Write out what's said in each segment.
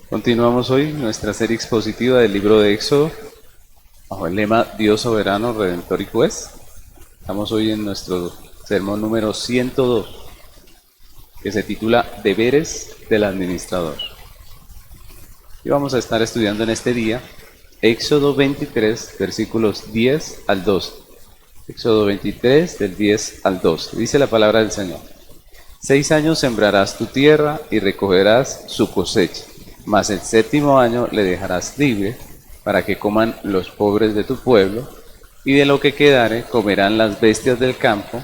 Continuamos hoy nuestra serie expositiva del libro de Éxodo, bajo el lema Dios soberano, redentor y juez. Estamos hoy en nuestro sermón número 102, que se titula Deberes del administrador. Y vamos a estar estudiando en este día Éxodo 23, versículos 10 al 12. Éxodo 23, del 10 al 12. Dice la palabra del Señor. 6 años sembrarás tu tierra y recogerás su cosecha, mas el 7º año le dejarás libre, para que coman los pobres de tu pueblo, y de lo que quedare comerán las bestias del campo.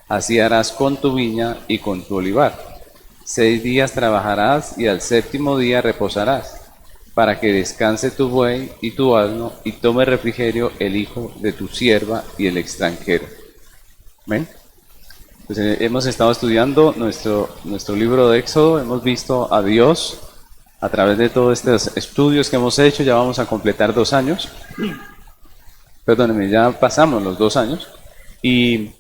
Así harás con tu viña y con tu olivar. 6 días trabajarás y al 7º día reposarás, para que descanse tu buey y tu asno, y tome refrigerio el hijo de tu sierva y el extranjero. ¿Ven? Pues hemos estado estudiando nuestro libro de Éxodo, hemos visto a Dios a través de todos estos estudios que hemos hecho. Ya vamos a completar 2 años, perdónenme, ya pasamos los 2 años, y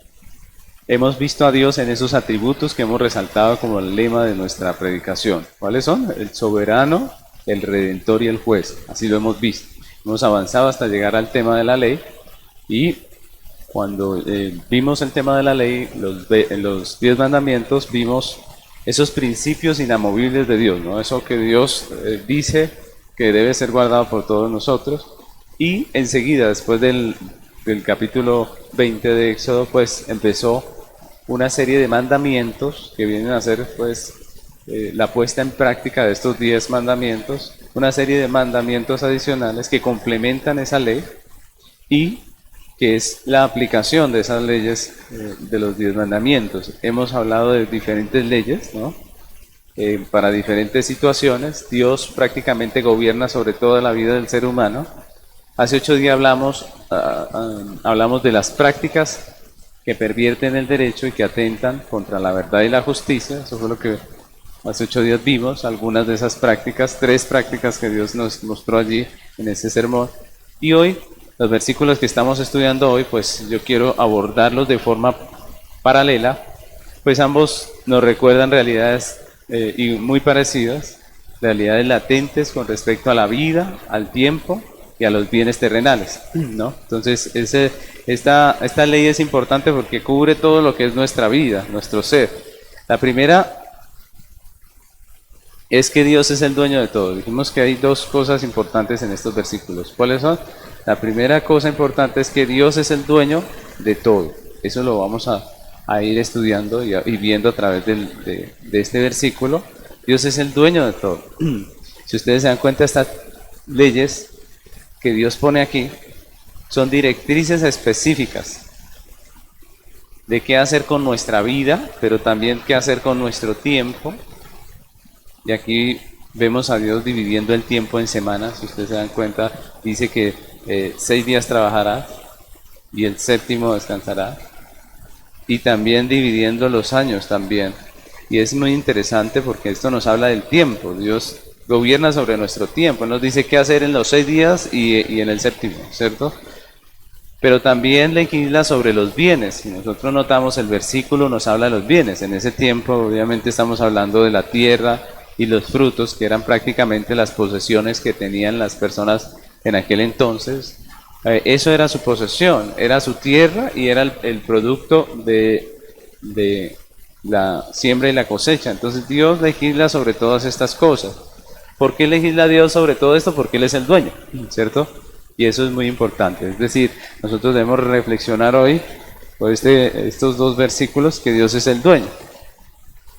hemos visto a Dios en esos atributos que hemos resaltado como el lema de nuestra predicación. ¿Cuáles son? El soberano, el redentor y el juez. Así lo hemos visto. Hemos avanzado hasta llegar al tema de la ley, y cuando vimos el tema de la ley, los 10 mandamientos, vimos esos principios inamovibles de Dios, ¿no? Eso que Dios dice que debe ser guardado por todos nosotros. Y enseguida, después del capítulo 20 de Éxodo, pues empezó una serie de mandamientos que vienen a ser pues la puesta en práctica de estos 10 mandamientos, una serie de mandamientos adicionales que complementan esa ley y que es la aplicación de esas leyes de los 10 mandamientos. Hemos hablado de diferentes leyes, ¿no? Para diferentes situaciones. Dios prácticamente gobierna sobre toda la vida del ser humano. Hace 8 días hablamos de las prácticas que pervierten el derecho y que atentan contra la verdad y la justicia. Eso fue lo que hace 8 días vimos, algunas de esas prácticas, 3 prácticas que Dios nos mostró allí en ese sermón. Y hoy, los versículos que estamos estudiando hoy, pues yo quiero abordarlos de forma paralela, pues ambos nos recuerdan realidades y muy parecidas, realidades latentes con respecto a la vida, al tiempo y a los bienes terrenales, ¿no? Entonces, esta ley es importante porque cubre todo lo que es nuestra vida, nuestro ser. La primera es que Dios es el dueño de todo. Dijimos que hay 2 cosas importantes en estos versículos. ¿Cuáles son? La primera cosa importante es que Dios es el dueño de todo. Eso lo vamos a ir estudiando y viendo a través de este versículo. Dios es el dueño de todo. Si ustedes se dan cuenta, estas leyes que Dios pone aquí son directrices específicas de qué hacer con nuestra vida, pero también qué hacer con nuestro tiempo. Y aquí vemos a Dios dividiendo el tiempo en semanas. Si ustedes se dan cuenta, dice que 6 días trabajará y el 7º descansará. Y también dividiendo los años también. Y es muy interesante porque esto nos habla del tiempo. Dios gobierna sobre nuestro tiempo. Nos dice qué hacer en los 6 días y en el 7º, ¿cierto? Pero también legisla sobre los bienes. Si nosotros notamos, el versículo nos habla de los bienes. En ese tiempo, obviamente, estamos hablando de la tierra y los frutos, que eran prácticamente las posesiones que tenían las personas en aquel entonces. Eso era su posesión, era su tierra y era el producto de la siembra y la cosecha. Entonces Dios legisla sobre todas estas cosas. ¿Por qué legisla Dios sobre todo esto? Porque Él es el dueño, ¿cierto? Y eso es muy importante. Es decir, nosotros debemos reflexionar hoy por estos 2 versículos, que Dios es el dueño.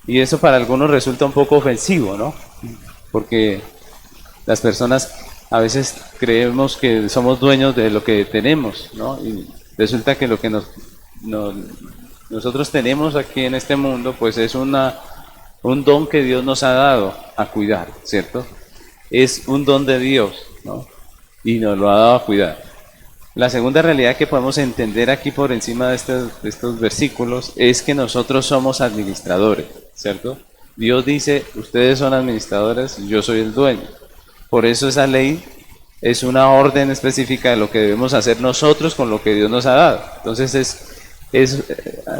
Y eso para algunos resulta un poco ofensivo, ¿no? Porque las personas a veces creemos que somos dueños de lo que tenemos, ¿no? Y resulta que lo que nosotros tenemos aquí en este mundo, pues es un don que Dios nos ha dado a cuidar, ¿cierto? Es un don de Dios, ¿no? Y nos lo ha dado a cuidar. La segunda realidad que podemos entender aquí por encima de estos versículos es que nosotros somos administradores, ¿cierto? Dios dice, ustedes son administradores, yo soy el dueño. Por eso esa ley es una orden específica de lo que debemos hacer nosotros con lo que Dios nos ha dado. Entonces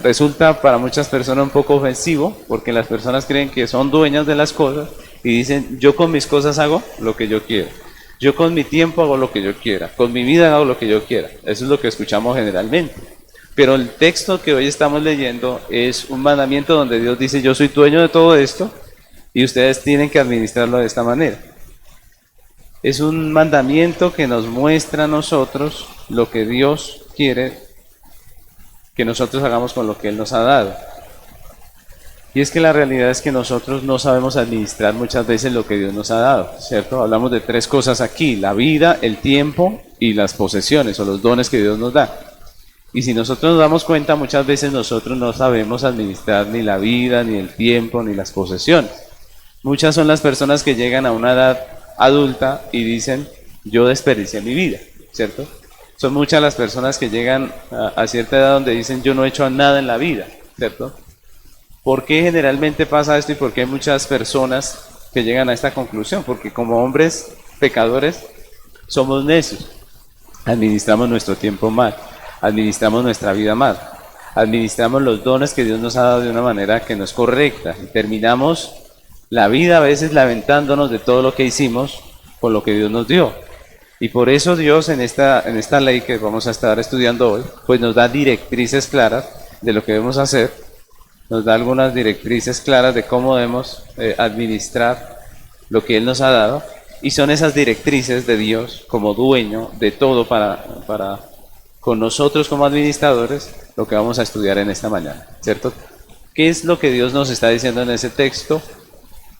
resulta para muchas personas un poco ofensivo, porque las personas creen que son dueñas de las cosas y dicen, yo con mis cosas hago lo que yo quiero. Yo con mi tiempo hago lo que yo quiera. Con mi vida hago lo que yo quiera. Eso es lo que escuchamos generalmente. Pero el texto que hoy estamos leyendo es un mandamiento donde Dios dice, yo soy dueño de todo esto y ustedes tienen que administrarlo de esta manera. Es un mandamiento que nos muestra a nosotros lo que Dios quiere que nosotros hagamos con lo que Él nos ha dado. Y es que la realidad es que nosotros no sabemos administrar muchas veces lo que Dios nos ha dado, ¿cierto? Hablamos de tres cosas aquí, la vida, el tiempo y las posesiones o los dones que Dios nos da. Y si nosotros nos damos cuenta, muchas veces nosotros no sabemos administrar ni la vida, ni el tiempo, ni las posesiones. Muchas son las personas que llegan a una edad adulta y dicen, yo desperdicié mi vida, ¿cierto? Son muchas las personas que llegan a cierta edad donde dicen, yo no he hecho nada en la vida, ¿cierto? ¿Por qué generalmente pasa esto y por qué hay muchas personas que llegan a esta conclusión? Porque como hombres pecadores somos necios, administramos nuestro tiempo mal, administramos nuestra vida mal, administramos los dones que Dios nos ha dado de una manera que no es correcta y terminamos la vida a veces lamentándonos de todo lo que hicimos con lo que Dios nos dio. Y por eso Dios en esta ley que vamos a estar estudiando hoy, pues nos da directrices claras de lo que debemos hacer, nos da algunas directrices claras de cómo debemos administrar lo que Él nos ha dado, y son esas directrices de Dios como dueño de todo para con nosotros como administradores lo que vamos a estudiar en esta mañana, ¿cierto? ¿Qué es lo que Dios nos está diciendo en ese texto?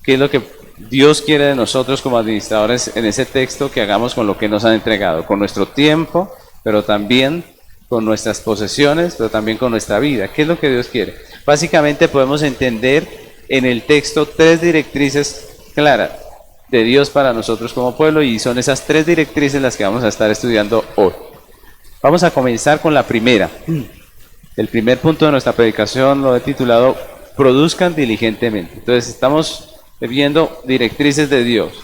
¿Qué es lo que Dios quiere de nosotros como administradores en ese texto que hagamos con lo que nos han entregado? Con nuestro tiempo, pero también con nuestras posesiones, pero también con nuestra vida. ¿Qué es lo que Dios quiere? Básicamente podemos entender en el texto tres directrices claras de Dios para nosotros como pueblo, y son esas tres directrices las que vamos a estar estudiando hoy. Vamos a comenzar con la primera. El primer punto de nuestra predicación lo he titulado Produzcan diligentemente. Entonces estamos viendo directrices de Dios.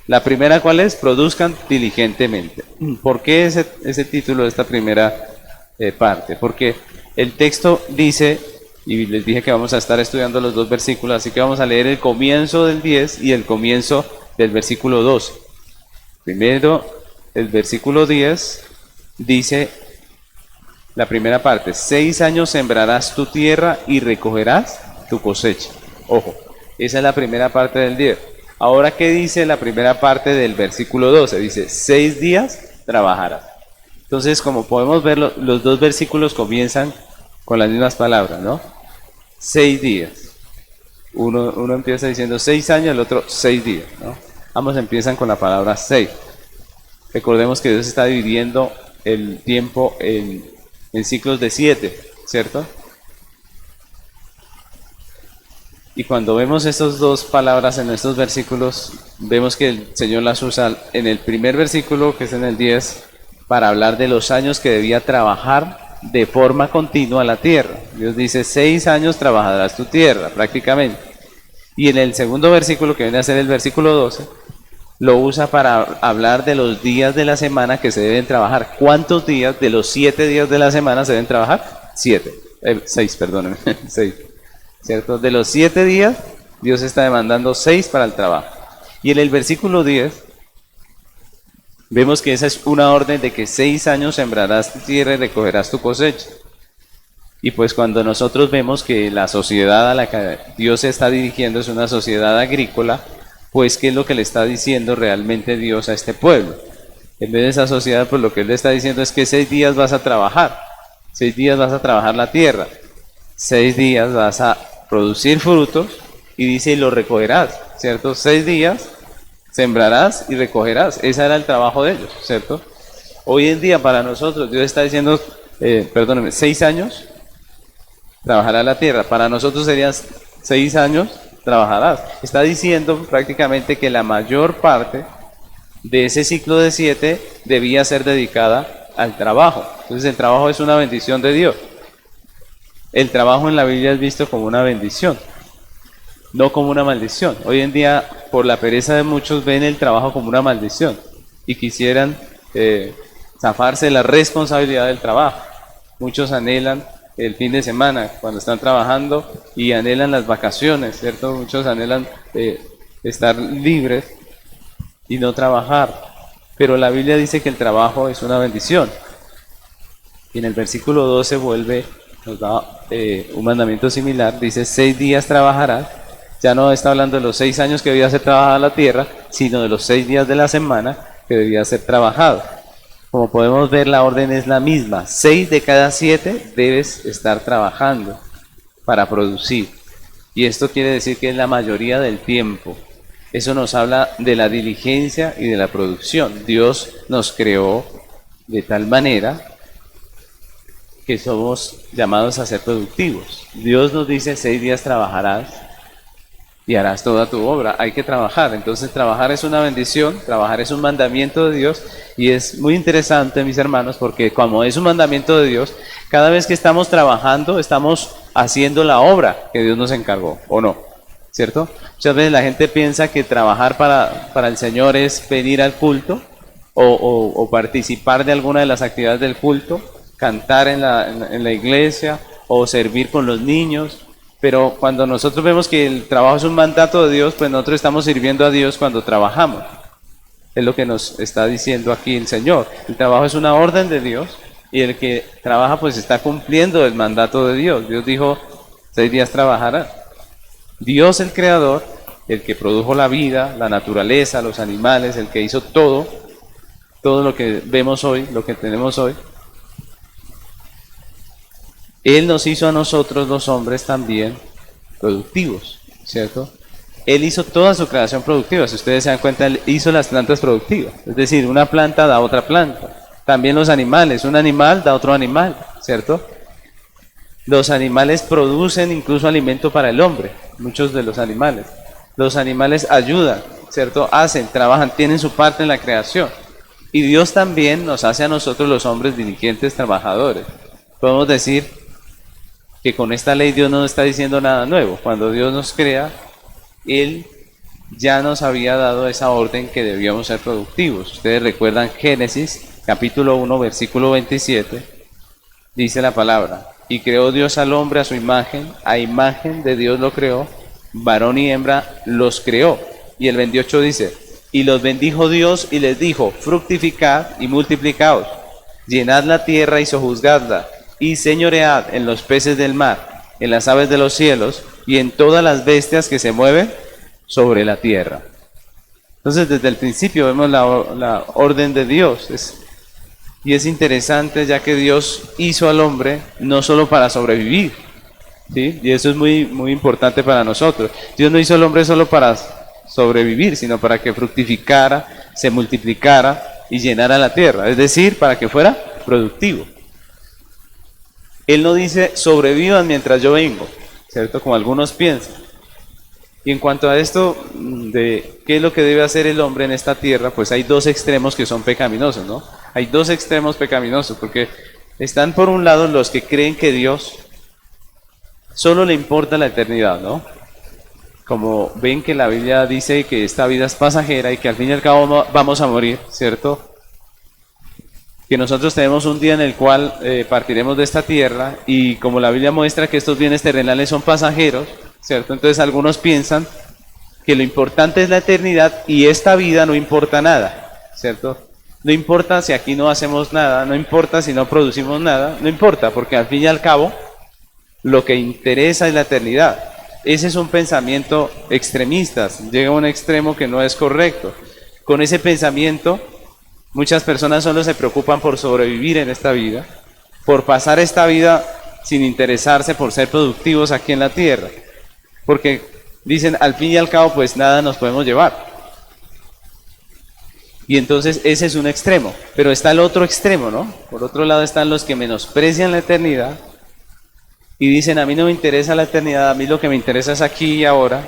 La primera, ¿cuál es? Produzcan diligentemente. ¿Por qué ese título de esta primera parte? Porque el texto dice, y les dije que vamos a estar estudiando los dos versículos, así que vamos a leer el comienzo del 10 y el comienzo del versículo 12. Primero, el versículo 10 dice, la primera parte, 6 años sembrarás tu tierra y recogerás tu cosecha. Ojo, esa es la primera parte del 10. Ahora, ¿qué dice la primera parte del versículo 12? Dice, 6 días trabajarás. Entonces, como podemos ver, los dos versículos comienzan con las mismas palabras, ¿no? 6 días. Uno empieza diciendo 6 años, el otro 6 días, ¿no? Ambos empiezan con la palabra 6. Recordemos que Dios está dividiendo el tiempo en ciclos de 7, ¿cierto? Y cuando vemos estas dos palabras en estos versículos, vemos que el Señor las usa en el primer versículo, que es en el 10, para hablar de los años que debía trabajar de forma continua la tierra. Dios dice, 6 años trabajarás tu tierra, prácticamente. Y en el segundo versículo, que viene a ser el versículo 12, lo usa para hablar de los días de la semana que se deben trabajar. ¿Cuántos días de los 7 días de la semana se deben trabajar? 6, perdónenme, 6. ¿Cierto? De los 7 días, Dios está demandando 6 para el trabajo. Y en el versículo 10, vemos que esa es una orden de que 6 años sembrarás tu tierra y recogerás tu cosecha. Y pues cuando nosotros vemos que la sociedad a la que Dios se está dirigiendo es una sociedad agrícola, pues ¿qué es lo que le está diciendo realmente Dios a este pueblo? En vez de esa sociedad, pues lo que Él le está diciendo es que 6 días vas a trabajar. 6 días vas a trabajar la tierra. 6 días vas a producir frutos, y dice, y lo recogerás, ¿cierto? 6 días sembrarás y recogerás. Ese era el trabajo de ellos, ¿cierto? Hoy en día para nosotros Dios está diciendo, 6 años trabajará la tierra. Para nosotros serían 6 años trabajarás. Está diciendo prácticamente que la mayor parte de ese ciclo de 7 debía ser dedicada al trabajo. Entonces el trabajo es una bendición de Dios. El trabajo en la Biblia es visto como una bendición, no como una maldición. Hoy en día, por la pereza de muchos, ven el trabajo como una maldición y quisieran zafarse de la responsabilidad del trabajo. Muchos anhelan el fin de semana cuando están trabajando y anhelan las vacaciones, ¿cierto? Muchos anhelan estar libres y no trabajar. Pero la Biblia dice que el trabajo es una bendición. Y en el versículo 12 nos da un mandamiento similar. Dice, 6 días trabajarás. Ya no está hablando de los 6 años que debía ser trabajada la tierra, sino de los 6 días de la semana que debía ser trabajado. Como podemos ver, la orden es la misma. 6 de cada 7 debes estar trabajando para producir. Y esto quiere decir que es la mayoría del tiempo. Eso nos habla de la diligencia y de la producción. Dios nos creó de tal manera que somos llamados a ser productivos. Dios nos dice, 6 días trabajarás y harás toda tu obra. Hay que trabajar. Entonces trabajar es una bendición, trabajar es un mandamiento de Dios, y es muy interesante, mis hermanos, porque como es un mandamiento de Dios, cada vez que estamos trabajando, estamos haciendo la obra que Dios nos encargó, ¿o no? ¿Cierto? Muchas veces la gente piensa que trabajar para el Señor es venir al culto o participar de alguna de las actividades del culto, cantar en la iglesia o servir con los niños. Pero cuando nosotros vemos que el trabajo es un mandato de Dios, pues nosotros estamos sirviendo a Dios cuando trabajamos. Es lo que nos está diciendo aquí el Señor. El trabajo es una orden de Dios, y el que trabaja pues está cumpliendo el mandato de Dios. Dios dijo, 6 días trabajará. Dios, el Creador, el que produjo la vida, la naturaleza, los animales, el que hizo todo lo que vemos hoy, lo que tenemos hoy, Él nos hizo a nosotros los hombres también productivos, ¿cierto? Él hizo toda su creación productiva. Si ustedes se dan cuenta, Él hizo las plantas productivas. Es decir, una planta da otra planta. También los animales, un animal da otro animal, ¿cierto? Los animales producen incluso alimento para el hombre, muchos de los animales. Los animales ayudan, ¿cierto? Hacen, trabajan, tienen su parte en la creación. Y Dios también nos hace a nosotros los hombres diligentes trabajadores. Podemos decir que con esta ley Dios no nos está diciendo nada nuevo. Cuando Dios nos crea, Él ya nos había dado esa orden que debíamos ser productivos. Ustedes recuerdan Génesis, capítulo 1, versículo 27, dice la palabra, y creó Dios al hombre a imagen de Dios lo creó, varón y hembra los creó. Y el 28 dice, y los bendijo Dios y les dijo, fructificad y multiplicaos, llenad la tierra y sojuzgadla, y señoread en los peces del mar, en las aves de los cielos, y en todas las bestias que se mueven sobre la tierra. Entonces, desde el principio vemos la orden de Dios. Y es interesante, ya que Dios hizo al hombre no solo para sobrevivir, ¿sí? Y eso es muy, muy importante para nosotros. Dios no hizo al hombre solo para sobrevivir, sino para que fructificara, se multiplicara y llenara la tierra. Es decir, para que fuera productivo. Él no dice, sobrevivan mientras yo vengo, ¿cierto? Como algunos piensan. Y en cuanto a esto de qué es lo que debe hacer el hombre en esta tierra, pues hay dos extremos que son pecaminosos, ¿no? Hay dos extremos pecaminosos, porque están por un lado los que creen que Dios solo le importa la eternidad, ¿no? Como ven que la Biblia dice que esta vida es pasajera y que al fin y al cabo vamos a morir, ¿cierto? Que nosotros tenemos un día en el cual partiremos de esta tierra, y como la Biblia muestra que estos bienes terrenales son pasajeros, ¿cierto? Entonces algunos piensan que lo importante es la eternidad y esta vida no importa nada, ¿cierto? No importa si aquí no hacemos nada, no importa si no producimos nada, no importa, porque al fin y al cabo lo que interesa es la eternidad. Ese es un pensamiento extremista, llega a un extremo que no es correcto. Con ese pensamiento, muchas personas solo se preocupan por sobrevivir en esta vida, por pasar esta vida sin interesarse por ser productivos aquí en la tierra. Porque dicen, al fin y al cabo, pues nada nos podemos llevar. Y entonces ese es un extremo. Pero está el otro extremo, ¿no? Por otro lado están los que menosprecian la eternidad y dicen, a mí no me interesa la eternidad, a mí lo que me interesa es aquí y ahora.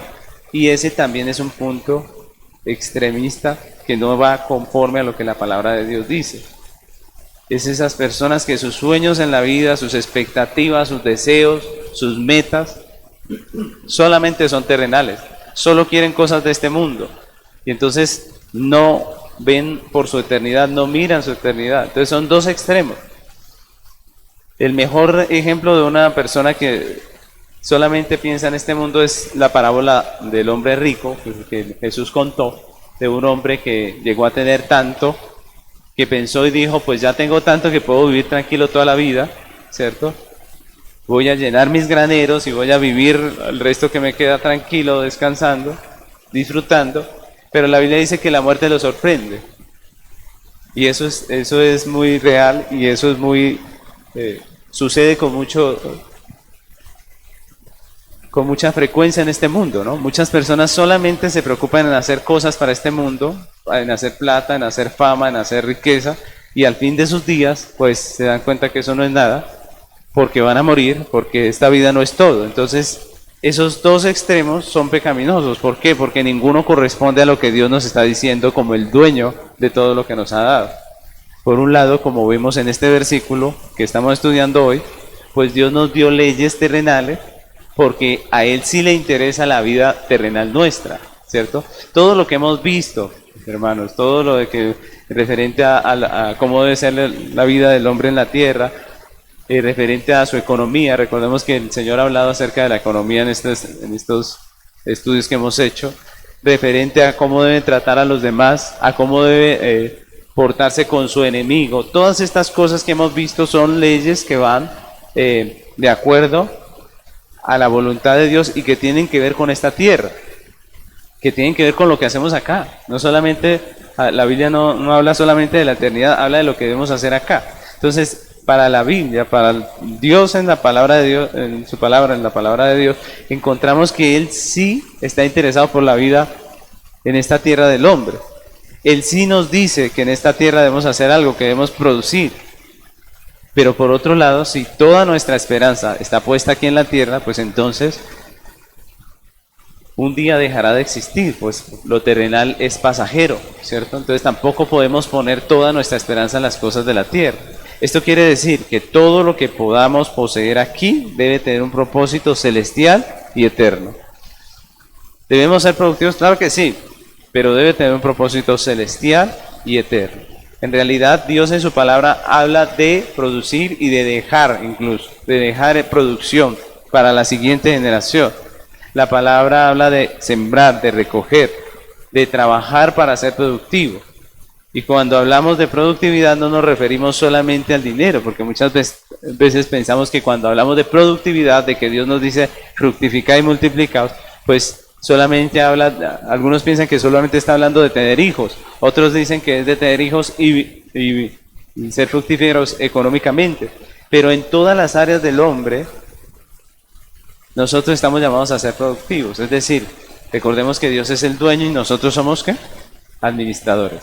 Y ese también es un punto extremista que no va conforme a lo que la palabra de Dios dice. Es esas personas que sus sueños en la vida, sus expectativas, sus deseos, sus metas, solamente son terrenales, solo quieren cosas de este mundo, y entonces no ven por su eternidad, no miran su eternidad. Entonces son dos extremos. El mejor ejemplo de una persona que solamente piensa en este mundo es la parábola del hombre rico que Jesús contó, de un hombre que llegó a tener tanto, que pensó y dijo, pues ya tengo tanto que puedo vivir tranquilo toda la vida, ¿cierto? Voy a llenar mis graneros y voy a vivir el resto que me queda tranquilo, descansando, disfrutando, pero la Biblia dice que la muerte lo sorprende. Y eso es muy real y eso es muy, sucede con mucha frecuencia en este mundo, ¿no? Muchas personas solamente se preocupan en hacer cosas para este mundo, en hacer plata, en hacer fama, en hacer riqueza, y al fin de sus días, pues se dan cuenta que eso no es nada, porque van a morir, porque esta vida no es todo. Entonces, esos dos extremos son pecaminosos. ¿Por qué? Porque ninguno corresponde a lo que Dios nos está diciendo como el dueño de todo lo que nos ha dado. Por un lado, como vemos en este versículo que estamos estudiando hoy, pues Dios nos dio leyes terrenales porque a Él sí le interesa la vida terrenal nuestra, ¿cierto? Todo lo que hemos visto, hermanos, todo lo de que referente a cómo debe ser la vida del hombre en la tierra, referente a su economía. Recordemos que el Señor ha hablado acerca de la economía en estos estudios que hemos hecho, referente a cómo debe tratar a los demás, a cómo debe portarse con su enemigo. Todas estas cosas que hemos visto son leyes que van de acuerdo a la voluntad de Dios y que tienen que ver con esta tierra, que tienen que ver con lo que hacemos acá. No solamente, la Biblia no habla solamente de la eternidad, habla de lo que debemos hacer acá. Entonces, para la Biblia, para Dios en la palabra de Dios, en su palabra, en la palabra de Dios, encontramos que Él sí está interesado por la vida en esta tierra del hombre. Él sí nos dice que en esta tierra debemos hacer algo, que debemos producir. Pero por otro lado, si toda nuestra esperanza está puesta aquí en la tierra, pues entonces un día dejará de existir, pues lo terrenal es pasajero, ¿cierto? Entonces tampoco podemos poner toda nuestra esperanza en las cosas de la tierra. Esto quiere decir que todo lo que podamos poseer aquí debe tener un propósito celestial y eterno. ¿Debemos ser productivos? Claro que sí, pero debe tener un propósito celestial y eterno. En realidad, Dios en su palabra habla de producir y de dejar, incluso, de dejar producción para la siguiente generación. La palabra habla de sembrar, de recoger, de trabajar para ser productivo. Y cuando hablamos de productividad no nos referimos solamente al dinero, porque muchas veces pensamos que cuando hablamos de productividad, de que Dios nos dice fructificad y multiplicaos, pues solamente habla, algunos piensan que solamente está hablando de tener hijos, otros dicen que es de tener hijos y ser fructíferos económicamente, pero en todas las áreas del hombre nosotros estamos llamados a ser productivos, es decir, recordemos que Dios es el dueño y nosotros somos ¿qué? Administradores.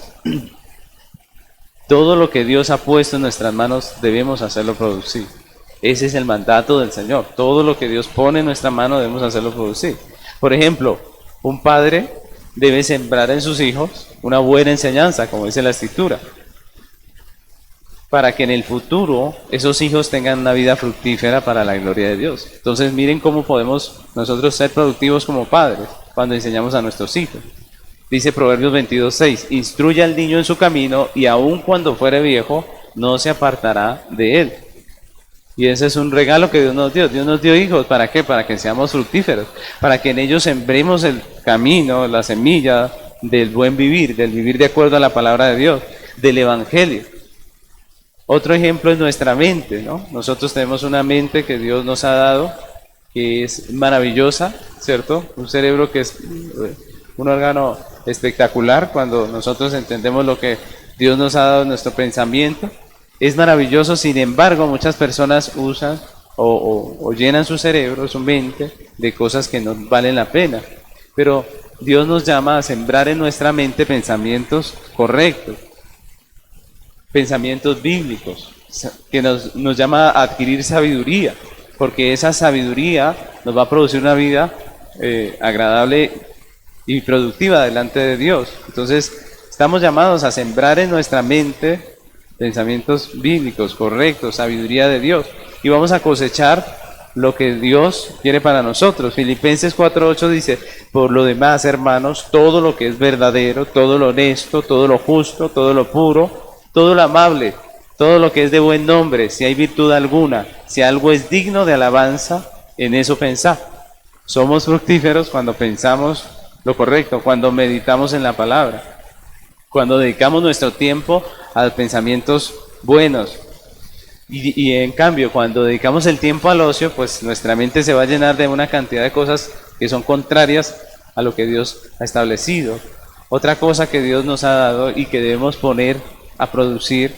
Todo lo que Dios ha puesto en nuestras manos debemos hacerlo producir. Ese es el mandato del Señor. Todo lo que Dios pone en nuestra mano debemos hacerlo producir. Por ejemplo, un padre debe sembrar en sus hijos una buena enseñanza, como dice la Escritura, para que en el futuro esos hijos tengan una vida fructífera para la gloria de Dios. Entonces miren cómo podemos nosotros ser productivos como padres cuando enseñamos a nuestros hijos. Dice Proverbios 22:6, instruye al niño en su camino y aun cuando fuere viejo no se apartará de él. Y ese es un regalo que Dios nos dio. Dios nos dio hijos, ¿para qué? Para que seamos fructíferos, para que en ellos sembremos el camino, la semilla del buen vivir, del vivir de acuerdo a la palabra de Dios, del evangelio. Otro ejemplo es nuestra mente, ¿no? Nosotros tenemos una mente que Dios nos ha dado, que es maravillosa, ¿cierto? Un cerebro que es un órgano espectacular cuando nosotros entendemos lo que Dios nos ha dado en nuestro pensamiento. Es maravilloso, sin embargo, muchas personas usan o llenan su cerebro, su mente, de cosas que no valen la pena. Pero Dios nos llama a sembrar en nuestra mente pensamientos correctos, pensamientos bíblicos, que nos llama a adquirir sabiduría, porque esa sabiduría nos va a producir una vida agradable y productiva delante de Dios. Entonces, estamos llamados a sembrar en nuestra mente pensamientos bíblicos, correctos, sabiduría de Dios, y vamos a cosechar lo que Dios quiere para nosotros. Filipenses 4:8 dice, por lo demás, hermanos, todo lo que es verdadero, todo lo honesto, todo lo justo, todo lo puro, todo lo amable, todo lo que es de buen nombre, si hay virtud alguna, si algo es digno de alabanza, en eso pensar. Somos fructíferos cuando pensamos lo correcto, cuando meditamos en la palabra, cuando dedicamos nuestro tiempo a pensamientos buenos. Y en cambio, cuando dedicamos el tiempo al ocio, pues nuestra mente se va a llenar de una cantidad de cosas que son contrarias a lo que Dios ha establecido. Otra cosa que Dios nos ha dado y que debemos poner a producir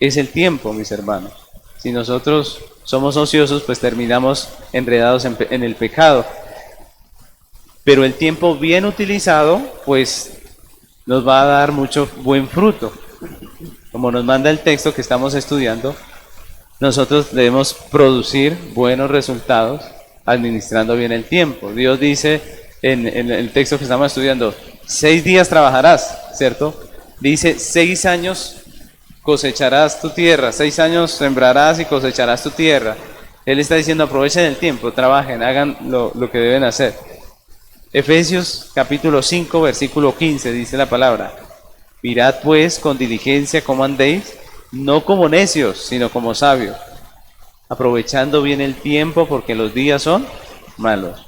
es el tiempo, mis hermanos. Si nosotros somos ociosos, pues terminamos enredados en el pecado. Pero el tiempo bien utilizado, pues nos va a dar mucho buen fruto. Como nos manda el texto que estamos estudiando, nosotros debemos producir buenos resultados administrando bien el tiempo. Dios dice en el texto que estamos estudiando, 6 días trabajarás, ¿cierto? Dice, 6 años cosecharás tu tierra, 6 años sembrarás y cosecharás tu tierra. Él está diciendo, aprovechen el tiempo, trabajen, hagan lo que deben hacer. Efesios capítulo 5, versículo 15, dice la palabra, mirad pues con diligencia cómo andéis, no como necios, sino como sabios, aprovechando bien el tiempo porque los días son malos.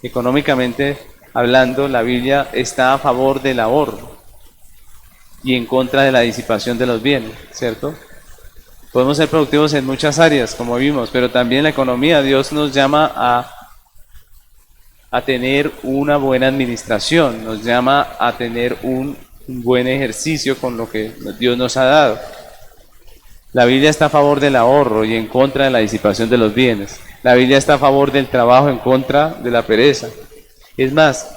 Económicamente hablando, la Biblia está a favor del ahorro y en contra de la disipación de los bienes, ¿cierto? Podemos ser productivos en muchas áreas, como vimos, pero también la economía, Dios nos llama a tener una buena administración, nos llama a tener un buen ejercicio con lo que Dios nos ha dado. La Biblia está a favor del ahorro y en contra de la disipación de los bienes. La Biblia está a favor del trabajo en contra de la pereza. Es más,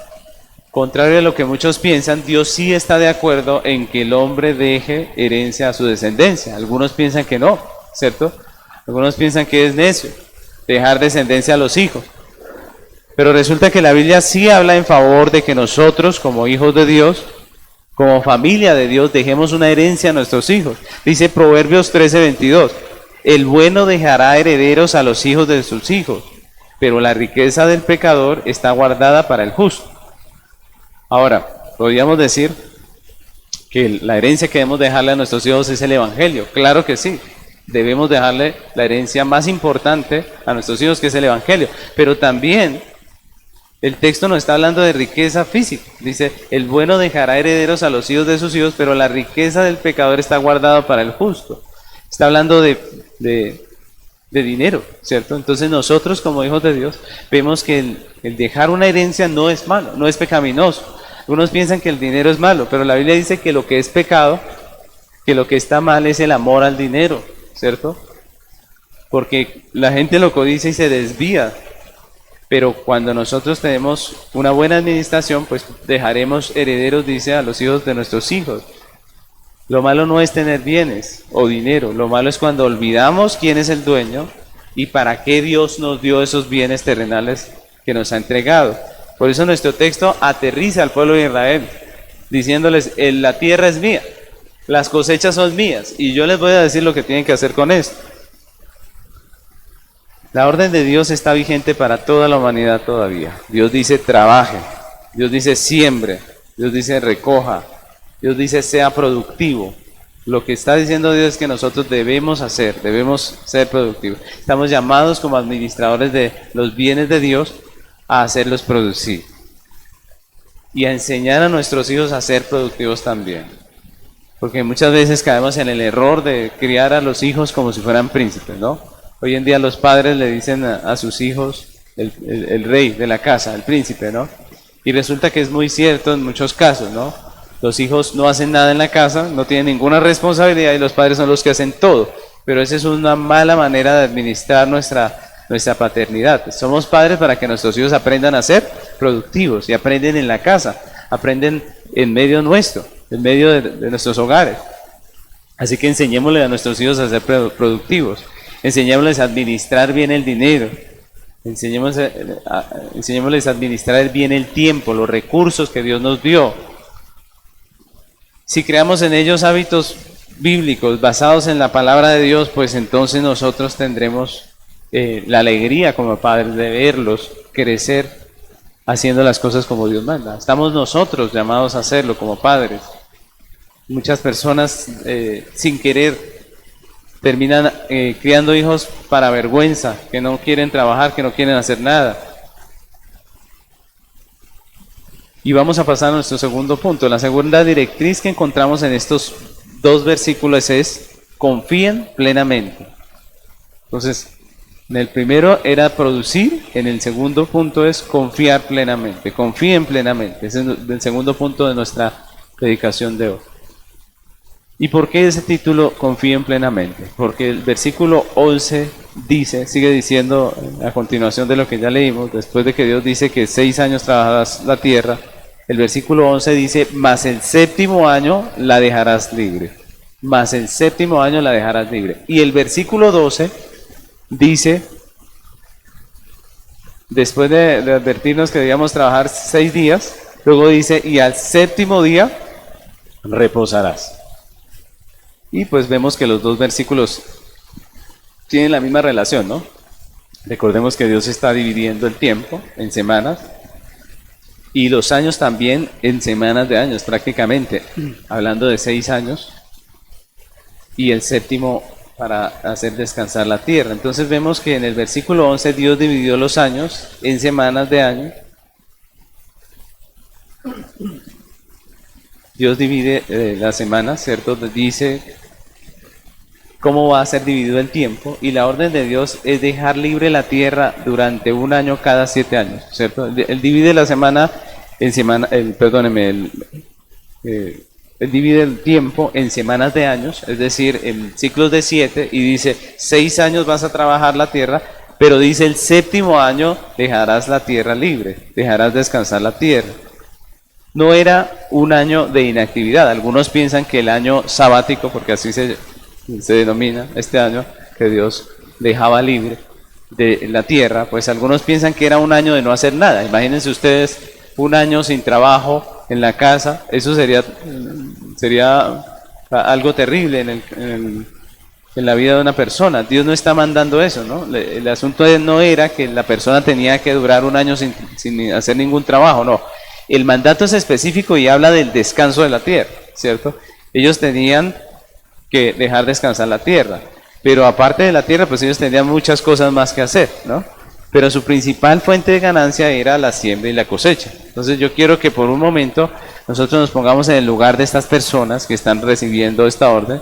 contrario a lo que muchos piensan, Dios sí está de acuerdo en que el hombre deje herencia a su descendencia. Algunos piensan que no, ¿cierto? Algunos piensan que es necio dejar descendencia a los hijos. Pero resulta que la Biblia sí habla en favor de que nosotros, como hijos de Dios, como familia de Dios, dejemos una herencia a nuestros hijos. Dice Proverbios 13:22, el bueno dejará herederos a los hijos de sus hijos, pero la riqueza del pecador está guardada para el justo. Ahora, podríamos decir que la herencia que debemos dejarle a nuestros hijos es el Evangelio. Claro que sí, debemos dejarle la herencia más importante a nuestros hijos, que es el Evangelio, pero también el texto nos está hablando de riqueza física. Dice, el bueno dejará herederos a los hijos de sus hijos, pero la riqueza del pecador está guardada para el justo. Está hablando de dinero, ¿cierto? Entonces nosotros como hijos de Dios vemos que el dejar una herencia no es malo, no es pecaminoso. Algunos piensan que el dinero es malo, pero la Biblia dice que lo que es pecado, que lo que está mal es el amor al dinero, ¿cierto? Porque la gente lo codicia y se desvía. Pero cuando nosotros tenemos una buena administración, pues dejaremos herederos, dice, a los hijos de nuestros hijos. Lo malo no es tener bienes o dinero, lo malo es cuando olvidamos quién es el dueño y para qué Dios nos dio esos bienes terrenales que nos ha entregado. Por eso nuestro texto aterriza al pueblo de Israel, diciéndoles, la tierra es mía, las cosechas son mías, y yo les voy a decir lo que tienen que hacer con esto. La orden de Dios está vigente para toda la humanidad todavía. Dios dice trabaje, Dios dice siembre, Dios dice recoja, Dios dice sea productivo. Lo que está diciendo Dios es que nosotros debemos hacer, debemos ser productivos. Estamos llamados como administradores de los bienes de Dios a hacerlos producir y a enseñar a nuestros hijos a ser productivos también. Porque muchas veces caemos en el error de criar a los hijos como si fueran príncipes, ¿no? Hoy en día los padres le dicen a sus hijos el rey de la casa, el príncipe, ¿no? Y resulta que es muy cierto en muchos casos, ¿no? Los hijos no hacen nada en la casa, no tienen ninguna responsabilidad y los padres son los que hacen todo. Pero esa es una mala manera de administrar nuestra paternidad. Somos padres para que nuestros hijos aprendan a ser productivos y aprenden en la casa, aprenden en medio nuestro, en medio de nuestros hogares. Así que enseñémosle a nuestros hijos a ser productivos. Enseñémosles a administrar bien el dinero, enseñémosles a administrar bien el tiempo, los recursos que Dios nos dio. Si creamos en ellos hábitos bíblicos basados en la palabra de Dios, pues entonces nosotros tendremos la alegría como padres de verlos crecer haciendo las cosas como Dios manda. Estamos nosotros llamados a hacerlo como padres. Muchas personas sin querer terminan criando hijos para vergüenza, que no quieren trabajar, que no quieren hacer nada. Y vamos a pasar a nuestro segundo punto. La segunda directriz que encontramos en estos dos versículos es: confíen plenamente. Entonces, en el primero era producir, en el segundo punto es confiar plenamente. Confíen plenamente. Ese es el segundo punto de nuestra predicación de hoy. ¿Y por qué ese título, confíen plenamente? Porque el versículo 11 dice, sigue diciendo a continuación de lo que ya leímos, después de que Dios dice que 6 años trabajarás la tierra, el versículo 11 dice: mas el séptimo año la dejarás libre. Mas el séptimo año la dejarás libre. Y el versículo 12 dice, después de advertirnos que debíamos trabajar 6 días, luego dice: y al séptimo día reposarás. Y pues vemos que los dos versículos tienen la misma relación, ¿no? Recordemos que Dios está dividiendo el tiempo en semanas y los años también en semanas de años prácticamente, hablando de 6 años y el séptimo para hacer descansar la tierra. Entonces vemos que en el versículo 11 Dios dividió los años en semanas de año. Dios divide las semanas, ¿cierto? Dice cómo va a ser dividido el tiempo, y la orden de Dios es dejar libre la tierra durante un año cada 7 años, ¿cierto? Él divide la semana en él divide el tiempo en semanas de años, es decir, en ciclos de 7, y dice: 6 años vas a trabajar la tierra, pero dice el séptimo año dejarás la tierra libre, dejarás descansar la tierra. No era un año de inactividad. Algunos piensan que el año sabático, porque así se denomina este año que Dios dejaba libre de la tierra, pues algunos piensan que era un año de no hacer nada. Imagínense ustedes un año sin trabajo en la casa. Eso sería algo terrible en la vida de una persona. Dios no está mandando eso, ¿no? El asunto no era que la persona tenía que durar un año sin hacer ningún trabajo, no. El mandato es específico y habla del descanso de la tierra, ¿cierto? Ellos tenían que dejar descansar la tierra, pero aparte de la tierra, pues ellos tenían muchas cosas más que hacer, ¿no? Pero su principal fuente de ganancia era la siembra y la cosecha. Entonces yo quiero que por un momento nosotros nos pongamos en el lugar de estas personas que están recibiendo esta orden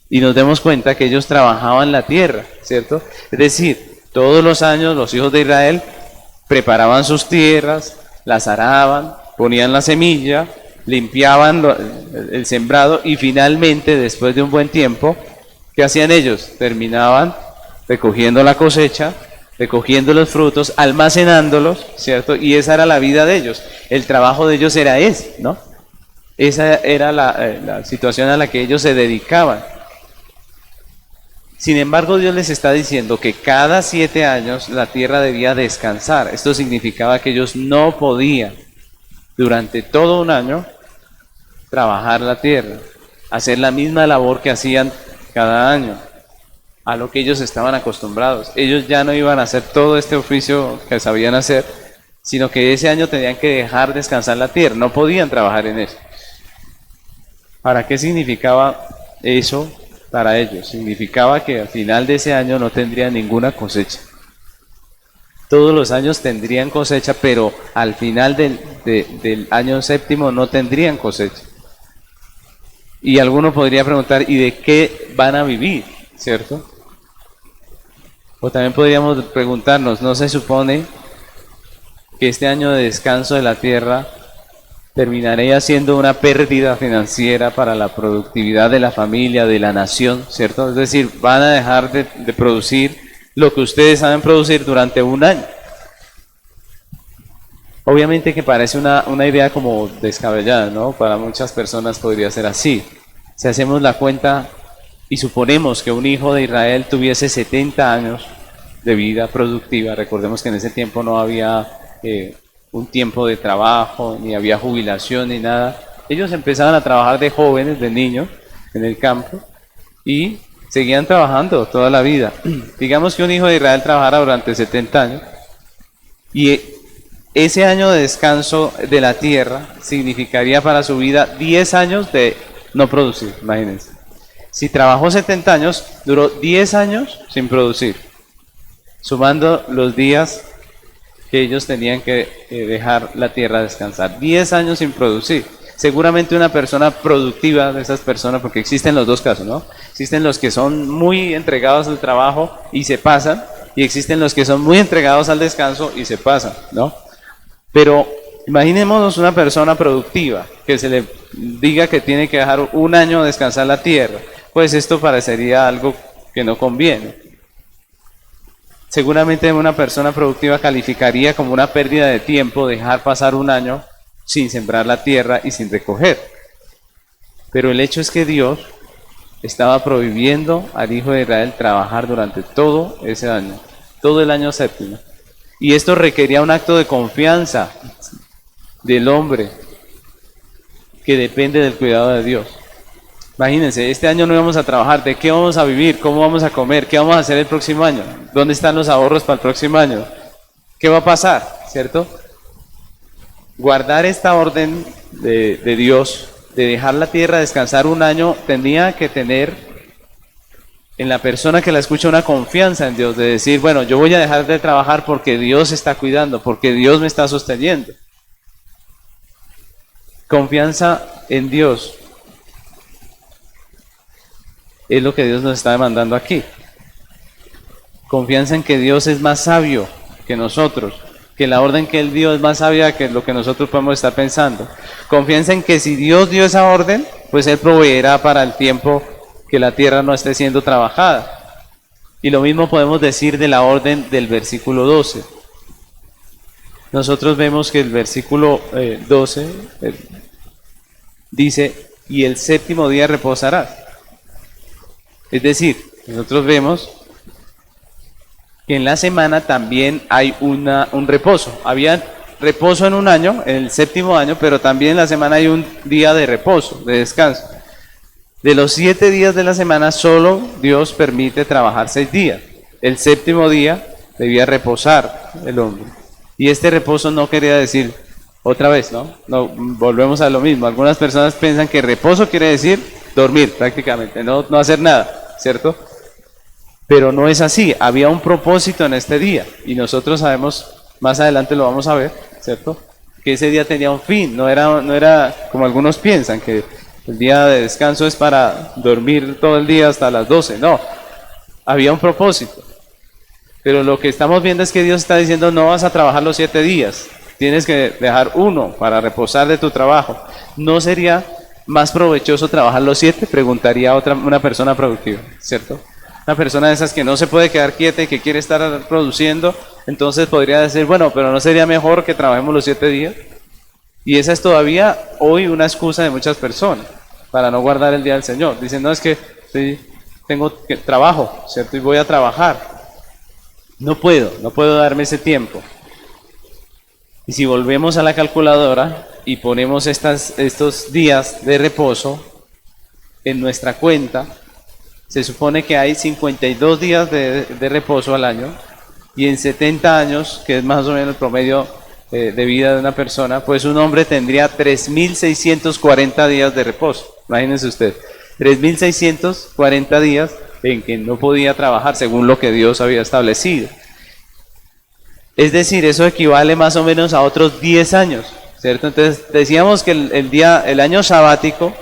y nos demos cuenta que ellos trabajaban la tierra, ¿cierto? Es decir, todos los años los hijos de Israel preparaban sus tierras, las araban, ponían la semilla, limpiaban el sembrado, y finalmente, después de un buen tiempo, ¿qué hacían ellos? Terminaban recogiendo la cosecha, recogiendo los frutos, almacenándolos, ¿cierto? Y esa era la vida de ellos. El trabajo de ellos era ese, ¿no? Esa era la situación a la que ellos se dedicaban. Sin embargo, Dios les está diciendo que cada 7 años la tierra debía descansar. Esto significaba que ellos no podían durante todo un año trabajar la tierra, hacer la misma labor que hacían cada año, a lo que ellos estaban acostumbrados. Ellos ya no iban a hacer todo este oficio que sabían hacer, sino que ese año tenían que dejar descansar la tierra, no podían trabajar en eso. ¿Para qué significaba eso para ellos? Significaba que al final de ese año no tendrían ninguna cosecha. Todos los años tendrían cosecha, pero al final del año séptimo no tendrían cosecha. Y alguno podría preguntar: ¿y de qué van a vivir? ¿Cierto? O también podríamos preguntarnos: ¿no se supone que este año de descanso de la tierra terminaría siendo una pérdida financiera para la productividad de la familia, de la nación? ¿Cierto? Es decir, van a dejar de producir lo que ustedes saben producir durante un año. Obviamente que parece una idea como descabellada, ¿no? Para muchas personas podría ser así. Si hacemos la cuenta y suponemos que un hijo de Israel tuviese 70 años de vida productiva, recordemos que en ese tiempo no había un tiempo de trabajo, ni había jubilación, ni nada. Ellos empezaban a trabajar de jóvenes, de niños, en el campo, y seguían trabajando toda la vida. Digamos que un hijo de Israel trabajara durante 70 años, y ese año de descanso de la tierra significaría para su vida 10 años de no producir, imagínense. Si trabajó 70 años, duró 10 años sin producir, sumando los días que ellos tenían que dejar la tierra descansar. 10 años sin producir. Seguramente una persona productiva de esas personas, porque existen los dos casos, ¿no? Existen los que son muy entregados al trabajo y se pasan, y existen los que son muy entregados al descanso y se pasan, ¿no? Pero imaginémonos una persona productiva que se le diga que tiene que dejar un año descansar la tierra. Pues esto parecería algo que no conviene. Seguramente una persona productiva calificaría como una pérdida de tiempo dejar pasar un año sin sembrar la tierra y sin recoger. Pero el hecho es que Dios estaba prohibiendo al hijo de Israel trabajar durante todo ese año, todo el año séptimo. Y esto requería un acto de confianza del hombre que depende del cuidado de Dios. Imagínense, este año no íbamos a trabajar, ¿de qué vamos a vivir? ¿Cómo vamos a comer? ¿Qué vamos a hacer el próximo año? ¿Dónde están los ahorros para el próximo año? ¿Qué va a pasar? ¿Cierto? Guardar esta orden de Dios, de dejar la tierra descansar un año, tenía que tener en la persona que la escucha una confianza en Dios, de decir, bueno, yo voy a dejar de trabajar porque Dios está cuidando, porque Dios me está sosteniendo. Confianza en Dios es lo que Dios nos está demandando aquí. Confianza en que Dios es más sabio que nosotros, que la orden que Él dio es más sabia que lo que nosotros podemos estar pensando. Confianza en que si Dios dio esa orden, pues Él proveerá para el tiempo que la tierra no esté siendo trabajada. Y lo mismo podemos decir de la orden del versículo 12. Nosotros vemos que el versículo 12 dice, y el séptimo día reposarás. Es decir, nosotros vemos que en la semana también hay un reposo. Había reposo en un año, en el séptimo año, pero también en la semana hay un día de reposo, de descanso. De los 7 días de la semana, solo Dios permite trabajar 6 días. El séptimo día debía reposar el hombre. Y este reposo no quería decir, otra vez, ¿no? Volvemos a lo mismo. Algunas personas piensan que reposo quiere decir dormir prácticamente, no hacer nada. ¿Cierto? Pero no es así, había un propósito en este día y nosotros sabemos, más adelante lo vamos a ver, ¿cierto? Que ese día tenía un fin, no era como algunos piensan, que el día de descanso es para dormir todo el día hasta las 12, no, había un propósito. Pero lo que estamos viendo es que Dios está diciendo, no vas a trabajar los 7 días, tienes que dejar uno para reposar de tu trabajo. ¿No sería más provechoso trabajar los 7? Preguntaría una persona productiva, ¿cierto? Una persona de esas que no se puede quedar quieta y que quiere estar produciendo, entonces podría decir, bueno, pero ¿no sería mejor que trabajemos los 7 días? Y esa es todavía hoy una excusa de muchas personas para no guardar el día del Señor. Dicen, no, es que tengo trabajo, ¿cierto? Y voy a trabajar. No puedo darme ese tiempo. Y si volvemos a la calculadora y ponemos estos días de reposo en nuestra cuenta, se supone que hay 52 días de reposo al año, y en 70 años, que es más o menos el promedio de vida de una persona, pues un hombre tendría 3.640 días de reposo. Imagínense usted, 3.640 días en que no podía trabajar según lo que Dios había establecido. Es decir, eso equivale más o menos a otros 10 años, ¿cierto? Entonces decíamos que el año sabático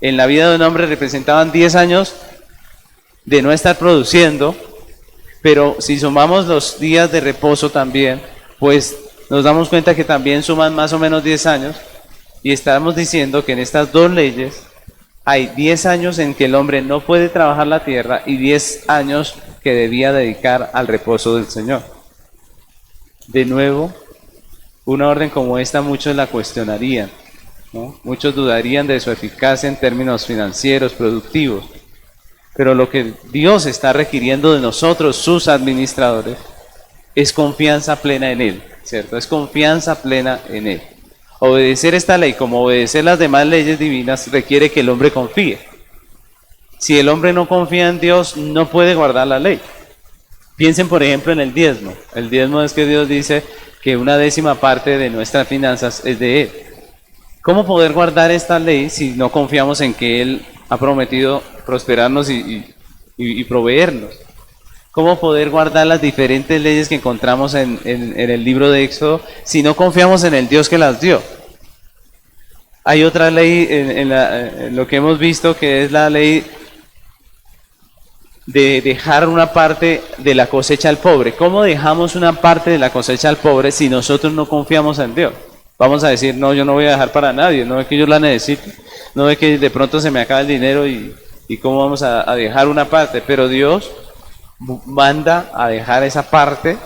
en la vida de un hombre representaban 10 años de no estar produciendo, pero si sumamos los días de reposo también, pues nos damos cuenta que también suman más o menos 10 años, y estamos diciendo que en estas dos leyes hay 10 años en que el hombre no puede trabajar la tierra y 10 años que debía dedicar al reposo del Señor. De nuevo, una orden como esta muchos la cuestionarían, ¿no? Muchos dudarían de su eficacia en términos financieros, productivos. Pero lo que Dios está requiriendo de nosotros, sus administradores, es confianza plena en Él, ¿cierto? Es confianza plena en Él. Obedecer esta ley, como obedecer las demás leyes divinas, requiere que el hombre confíe. Si el hombre no confía en Dios, no puede guardar la ley. Piensen, por ejemplo, en el diezmo. El diezmo es que Dios dice que 1/10 parte de nuestras finanzas es de Él. ¿Cómo poder guardar esta ley si no confiamos en que Él ha prometido prosperarnos y proveernos. ¿Cómo poder guardar las diferentes leyes que encontramos en el libro de Éxodo si no confiamos en el Dios que las dio? Hay otra ley en lo que hemos visto, que es la ley de dejar una parte de la cosecha al pobre. ¿Cómo dejamos una parte de la cosecha al pobre si nosotros no confiamos en Dios? Vamos a decir, no, yo no voy a dejar para nadie, no es que yo la necesito, no es que de pronto se me acaba el dinero y cómo vamos a dejar una parte, pero Dios manda a dejar esa parte,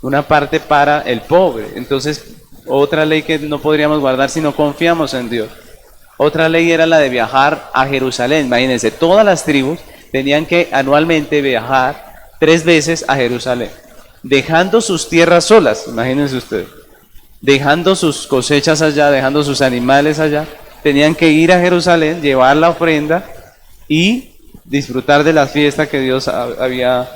una parte para el pobre. Entonces, otra ley que no podríamos guardar si no confiamos en Dios. Otra ley era la de viajar a Jerusalén. Imagínense, todas las tribus tenían que anualmente viajar 3 veces a Jerusalén, dejando sus tierras solas, imagínense ustedes, dejando sus cosechas allá, dejando sus animales allá, tenían que ir a Jerusalén, llevar la ofrenda y disfrutar de la fiesta que Dios había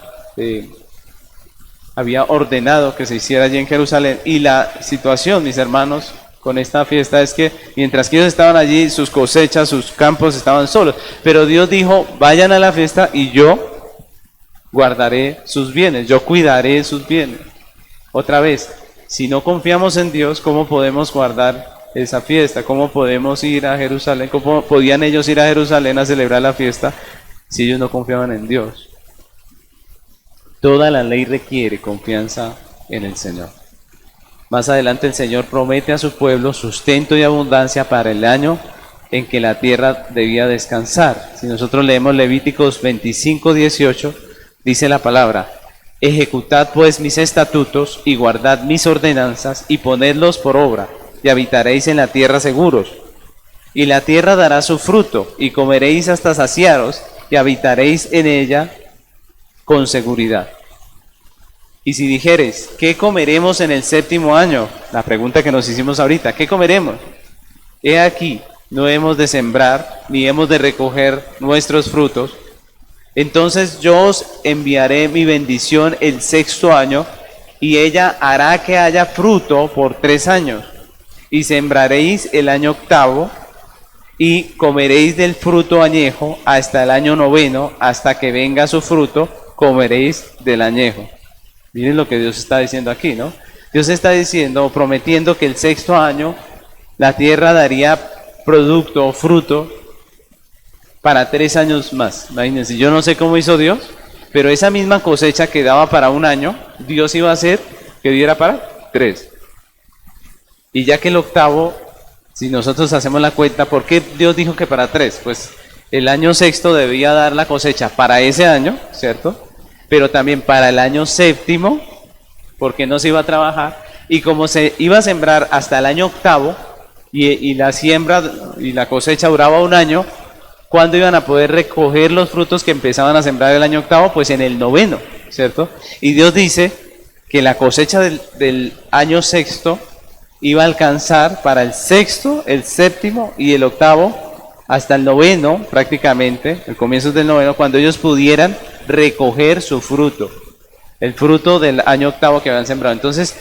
ordenado que se hiciera allí en Jerusalén. Y la situación, mis hermanos, con esta fiesta es que mientras que ellos estaban allí, sus cosechas, sus campos estaban solos. Pero Dios dijo, vayan a la fiesta y yo guardaré sus bienes, yo cuidaré sus bienes. Otra vez, si no confiamos en Dios, ¿cómo podemos guardar esa fiesta? ¿Cómo podemos ir a Jerusalén? ¿Cómo podían ellos ir a Jerusalén a celebrar la fiesta si ellos no confiaban en Dios? Toda la ley requiere confianza en el Señor. Más adelante el Señor promete a su pueblo sustento y abundancia para el año en que la tierra debía descansar. Si nosotros leemos Levíticos 25:18, dice la palabra: ejecutad pues mis estatutos y guardad mis ordenanzas y ponedlos por obra, y habitaréis en la tierra seguros. Y la tierra dará su fruto, y comeréis hasta saciaros, y habitaréis en ella con seguridad. Y si dijeres, ¿qué comeremos en el 7º año? La pregunta que nos hicimos ahorita, ¿qué comeremos? He aquí, no hemos de sembrar, ni hemos de recoger nuestros frutos. Entonces yo os enviaré mi bendición el 6º año, y ella hará que haya fruto por 3 años. Y sembraréis el año 8º, y comeréis del fruto añejo hasta el año 9º, hasta que venga su fruto, comeréis del añejo. Miren lo que Dios está diciendo aquí, ¿no? Dios está diciendo, prometiendo que el 6º año la tierra daría producto o fruto para 3 años más. Imagínense, yo no sé cómo hizo Dios, pero esa misma cosecha que daba para 1 año, Dios iba a hacer que diera para 3. Y ya que el 8º, si nosotros hacemos la cuenta, ¿por qué Dios dijo que para 3? Pues el año 6º debía dar la cosecha para ese año, ¿cierto? Pero también para el año 7º, porque no se iba a trabajar, y como se iba a sembrar hasta el año 8º, y la siembra y la cosecha duraba 1 año, ¿cuándo iban a poder recoger los frutos que empezaban a sembrar el año 8º? Pues en el 9º, ¿cierto? Y Dios dice que la cosecha del año 6º iba a alcanzar para el 6º, el 7º y el 8º, hasta el 9º prácticamente, el comienzo del 9º, cuando ellos pudieran recoger su fruto, el fruto del año 8º que habían sembrado. Entonces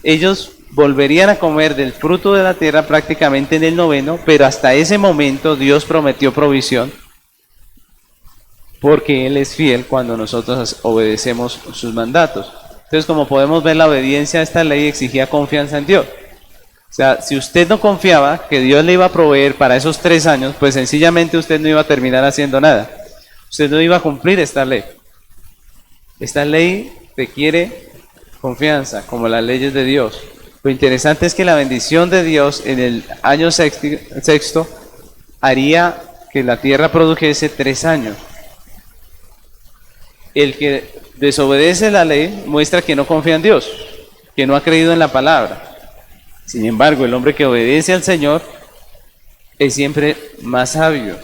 ellos volverían a comer del fruto de la tierra prácticamente en el 9º, pero hasta ese momento Dios prometió provisión, porque Él es fiel cuando nosotros obedecemos sus mandatos. Entonces, como podemos ver, la obediencia a esta ley exigía confianza en Dios. O sea, si usted no confiaba que Dios le iba a proveer para esos 3 años, pues sencillamente usted no iba a terminar haciendo nada. Usted no iba a cumplir esta ley. Esta ley requiere confianza, como las leyes de Dios. Lo interesante es que la bendición de Dios en el año 6º haría que la tierra produjese 3 años. El que desobedece la ley muestra que no confía en Dios, que no ha creído en la palabra. Sin embargo, el hombre que obedece al Señor es siempre más sabio.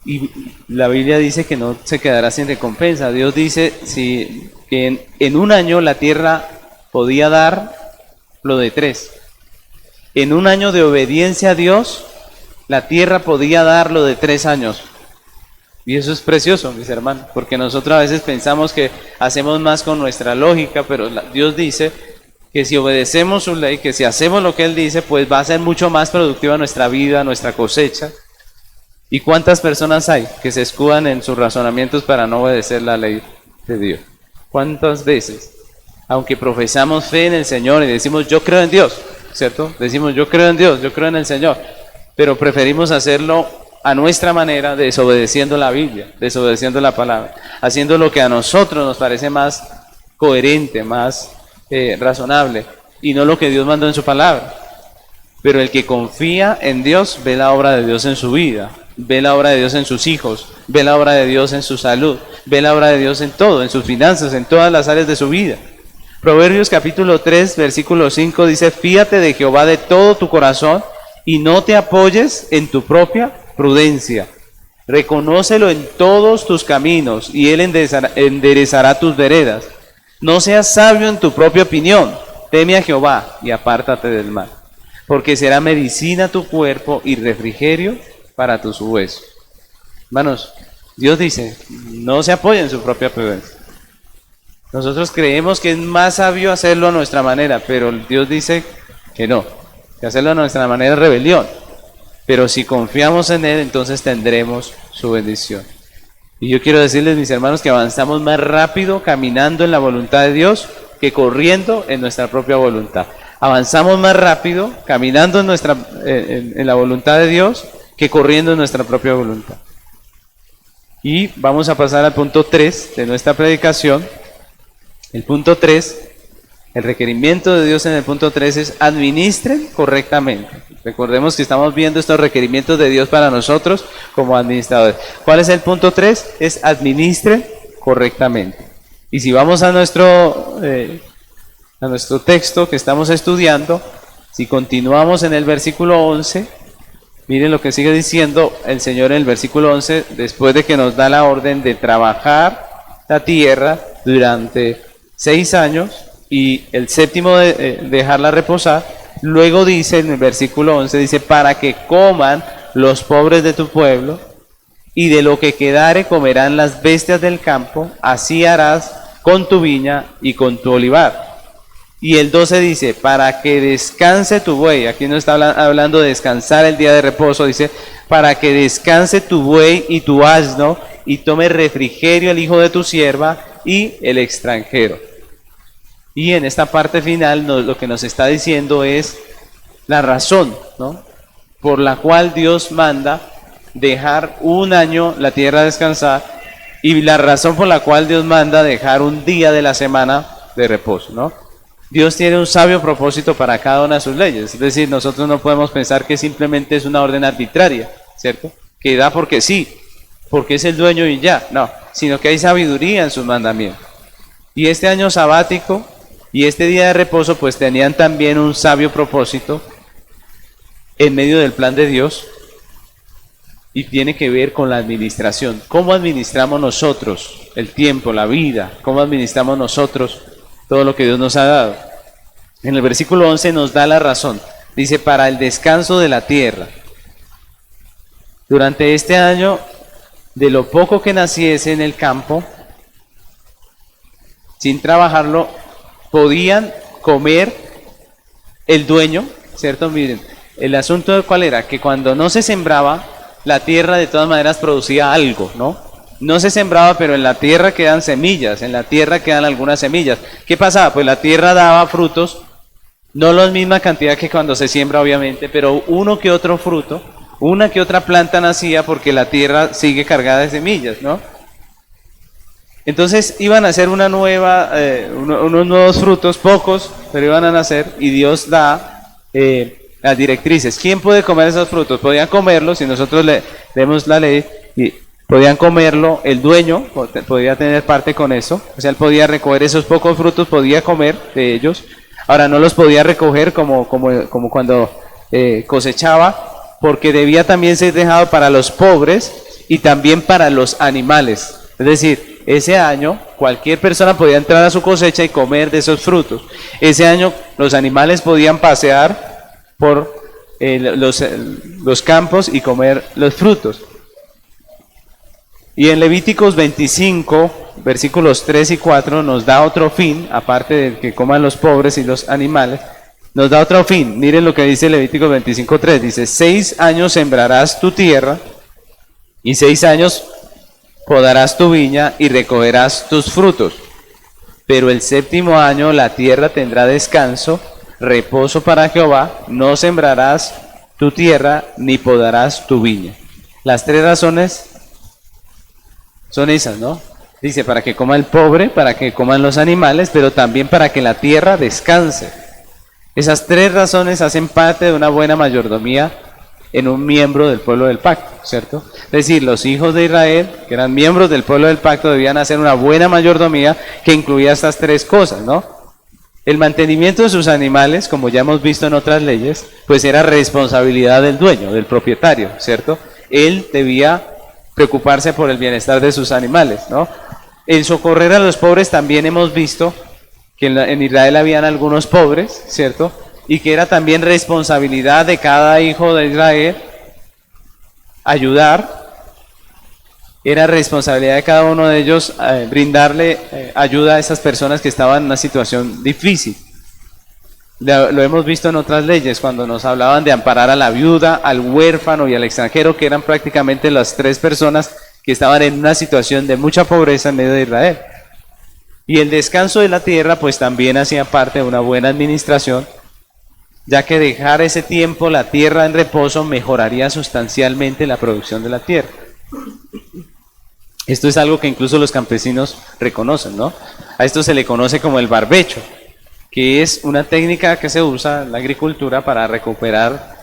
Y la Biblia dice que no se quedará sin recompensa. Dios dice que en 1 año la tierra podía dar lo de 3. En 1 año de obediencia a Dios, la tierra podía dar lo de 3 años. Y eso es precioso, mis hermanos, porque nosotros a veces pensamos que hacemos más con nuestra lógica, pero Dios dice que si obedecemos su ley, que si hacemos lo que Él dice, pues va a ser mucho más productiva nuestra vida, nuestra cosecha. ¿Y cuántas personas hay que se escudan en sus razonamientos para no obedecer la ley de Dios? ¿Cuántas veces, aunque profesamos fe en el Señor y decimos yo creo en Dios, ¿cierto? Decimos yo creo en Dios, yo creo en el Señor, pero preferimos hacerlo a nuestra manera, desobedeciendo la Biblia, desobedeciendo la palabra, haciendo lo que a nosotros nos parece más coherente, más razonable, y no lo que Dios mandó en su palabra? Pero el que confía en Dios ve la obra de Dios en su vida, ve la obra de Dios en sus hijos, ve la obra de Dios en su salud, ve la obra de Dios en todo, en sus finanzas, en todas las áreas de su vida. Proverbios capítulo 3, versículo 5 dice: fíate de Jehová de todo tu corazón y no te apoyes en tu propia prudencia. Reconócelo en todos tus caminos y Él enderezará tus veredas. No seas sabio en tu propia opinión, teme a Jehová y apártate del mal, porque será medicina tu cuerpo y refrigerio para tus huesos. Hermanos, Dios dice, no se apoya en su propia prudencia. Nosotros creemos que es más sabio hacerlo a nuestra manera, pero Dios dice que no, que hacerlo a nuestra manera es rebelión. Pero si confiamos en Él, entonces tendremos su bendición. Y yo quiero decirles, mis hermanos, que avanzamos más rápido caminando en la voluntad de Dios que corriendo en nuestra propia voluntad. Avanzamos más rápido caminando en la voluntad de Dios que corriendo en nuestra propia voluntad. Y vamos a pasar al punto 3 de nuestra predicación. El punto 3, el requerimiento de Dios en el punto 3 es: administren correctamente. Recordemos que estamos viendo estos requerimientos de Dios para nosotros como administradores. ¿Cuál es el punto 3? Es administren correctamente. Y si vamos a nuestro texto que estamos estudiando, si continuamos en el versículo 11, miren lo que sigue diciendo el Señor en el versículo 11, después de que nos da la orden de trabajar la tierra durante 6 años y el séptimo de dejarla reposar. Luego dice en el versículo 11, dice: para que coman los pobres de tu pueblo, y de lo que quedare comerán las bestias del campo, así harás con tu viña y con tu olivar. Y el 12 dice: para que descanse tu buey. Aquí no está hablando de descansar el día de reposo, dice: para que descanse tu buey y tu asno, y tome refrigerio el hijo de tu sierva y el extranjero. Y en esta parte final lo que nos está diciendo es la razón, ¿no?, por la cual Dios manda dejar un año la tierra descansar, y la razón por la cual Dios manda dejar un día de la semana de reposo, ¿no? Dios tiene un sabio propósito para cada una de sus leyes. Es decir, nosotros no podemos pensar que simplemente es una orden arbitraria, ¿cierto?, que da porque sí, porque es el dueño y ya. No, sino que hay sabiduría en sus mandamientos. Y este año sabático y este día de reposo pues tenían también un sabio propósito en medio del plan de Dios, y tiene que ver con la administración. ¿Cómo administramos nosotros el tiempo, la vida? ¿Cómo administramos nosotros todo lo que Dios nos ha dado? En el versículo 11 nos da la razón. Dice: para el descanso de la tierra. Durante este año, de lo poco que naciese en el campo, sin trabajarlo, podían comer el dueño, ¿cierto? Miren, el asunto de cuál era, que cuando no se sembraba, la tierra de todas maneras producía algo, ¿no? No se sembraba, pero en la tierra quedan semillas, en la tierra quedan algunas semillas. ¿Qué pasaba? Pues la tierra daba frutos, no la misma cantidad que cuando se siembra, obviamente, pero uno que otro fruto, una que otra planta nacía, porque la tierra sigue cargada de semillas, ¿no? Entonces iban a hacer unos nuevos frutos, pocos, pero iban a nacer, y Dios da las directrices. ¿Quién puede comer esos frutos? Podían comerlos, si nosotros leemos la ley, y podían comerlo el dueño, podía tener parte con eso, o sea, él podía recoger esos pocos frutos, podía comer de ellos. Ahora, no los podía recoger como cuando cosechaba, porque debía también ser dejado para los pobres y también para los animales. Es decir, ese año cualquier persona podía entrar a su cosecha y comer de esos frutos. Ese año los animales podían pasear por los campos y comer los frutos. Y en Levíticos 25, versículos 3 y 4, nos da otro fin, aparte de que coman los pobres y los animales, nos da otro fin. Miren lo que dice Levíticos 25:3, dice: 6 años sembrarás tu tierra Y 6 años podarás tu viña y recogerás tus frutos. Pero el 7º año la tierra tendrá descanso, reposo para Jehová, no sembrarás tu tierra ni podarás tu viña. Las 3 razones son esas, ¿no? Dice, para que coma el pobre, para que coman los animales, pero también para que la tierra descanse. Esas 3 razones hacen parte de una buena mayordomía en un miembro del pueblo del pacto, ¿cierto? Es decir, los hijos de Israel, que eran miembros del pueblo del pacto, debían hacer una buena mayordomía que incluía estas 3 cosas, ¿no? El mantenimiento de sus animales, como ya hemos visto en otras leyes, pues era responsabilidad del dueño, del propietario, ¿cierto? Él debía preocuparse por el bienestar de sus animales, ¿no? El socorrer a los pobres también hemos visto que en Israel habían algunos pobres, ¿cierto? Y que era también responsabilidad de cada hijo de Israel ayudar, era responsabilidad de cada uno de ellos brindarle ayuda a esas personas que estaban en una situación difícil. Lo hemos visto en otras leyes, cuando nos hablaban de amparar a la viuda, al huérfano y al extranjero, que eran prácticamente las 3 personas que estaban en una situación de mucha pobreza en medio de Israel. Y el descanso de la tierra pues también hacía parte de una buena administración, ya que dejar ese tiempo la tierra en reposo mejoraría sustancialmente la producción de la tierra. Esto es algo que incluso los campesinos reconocen, ¿no? A esto se le conoce como el barbecho, que es una técnica que se usa en la agricultura para recuperar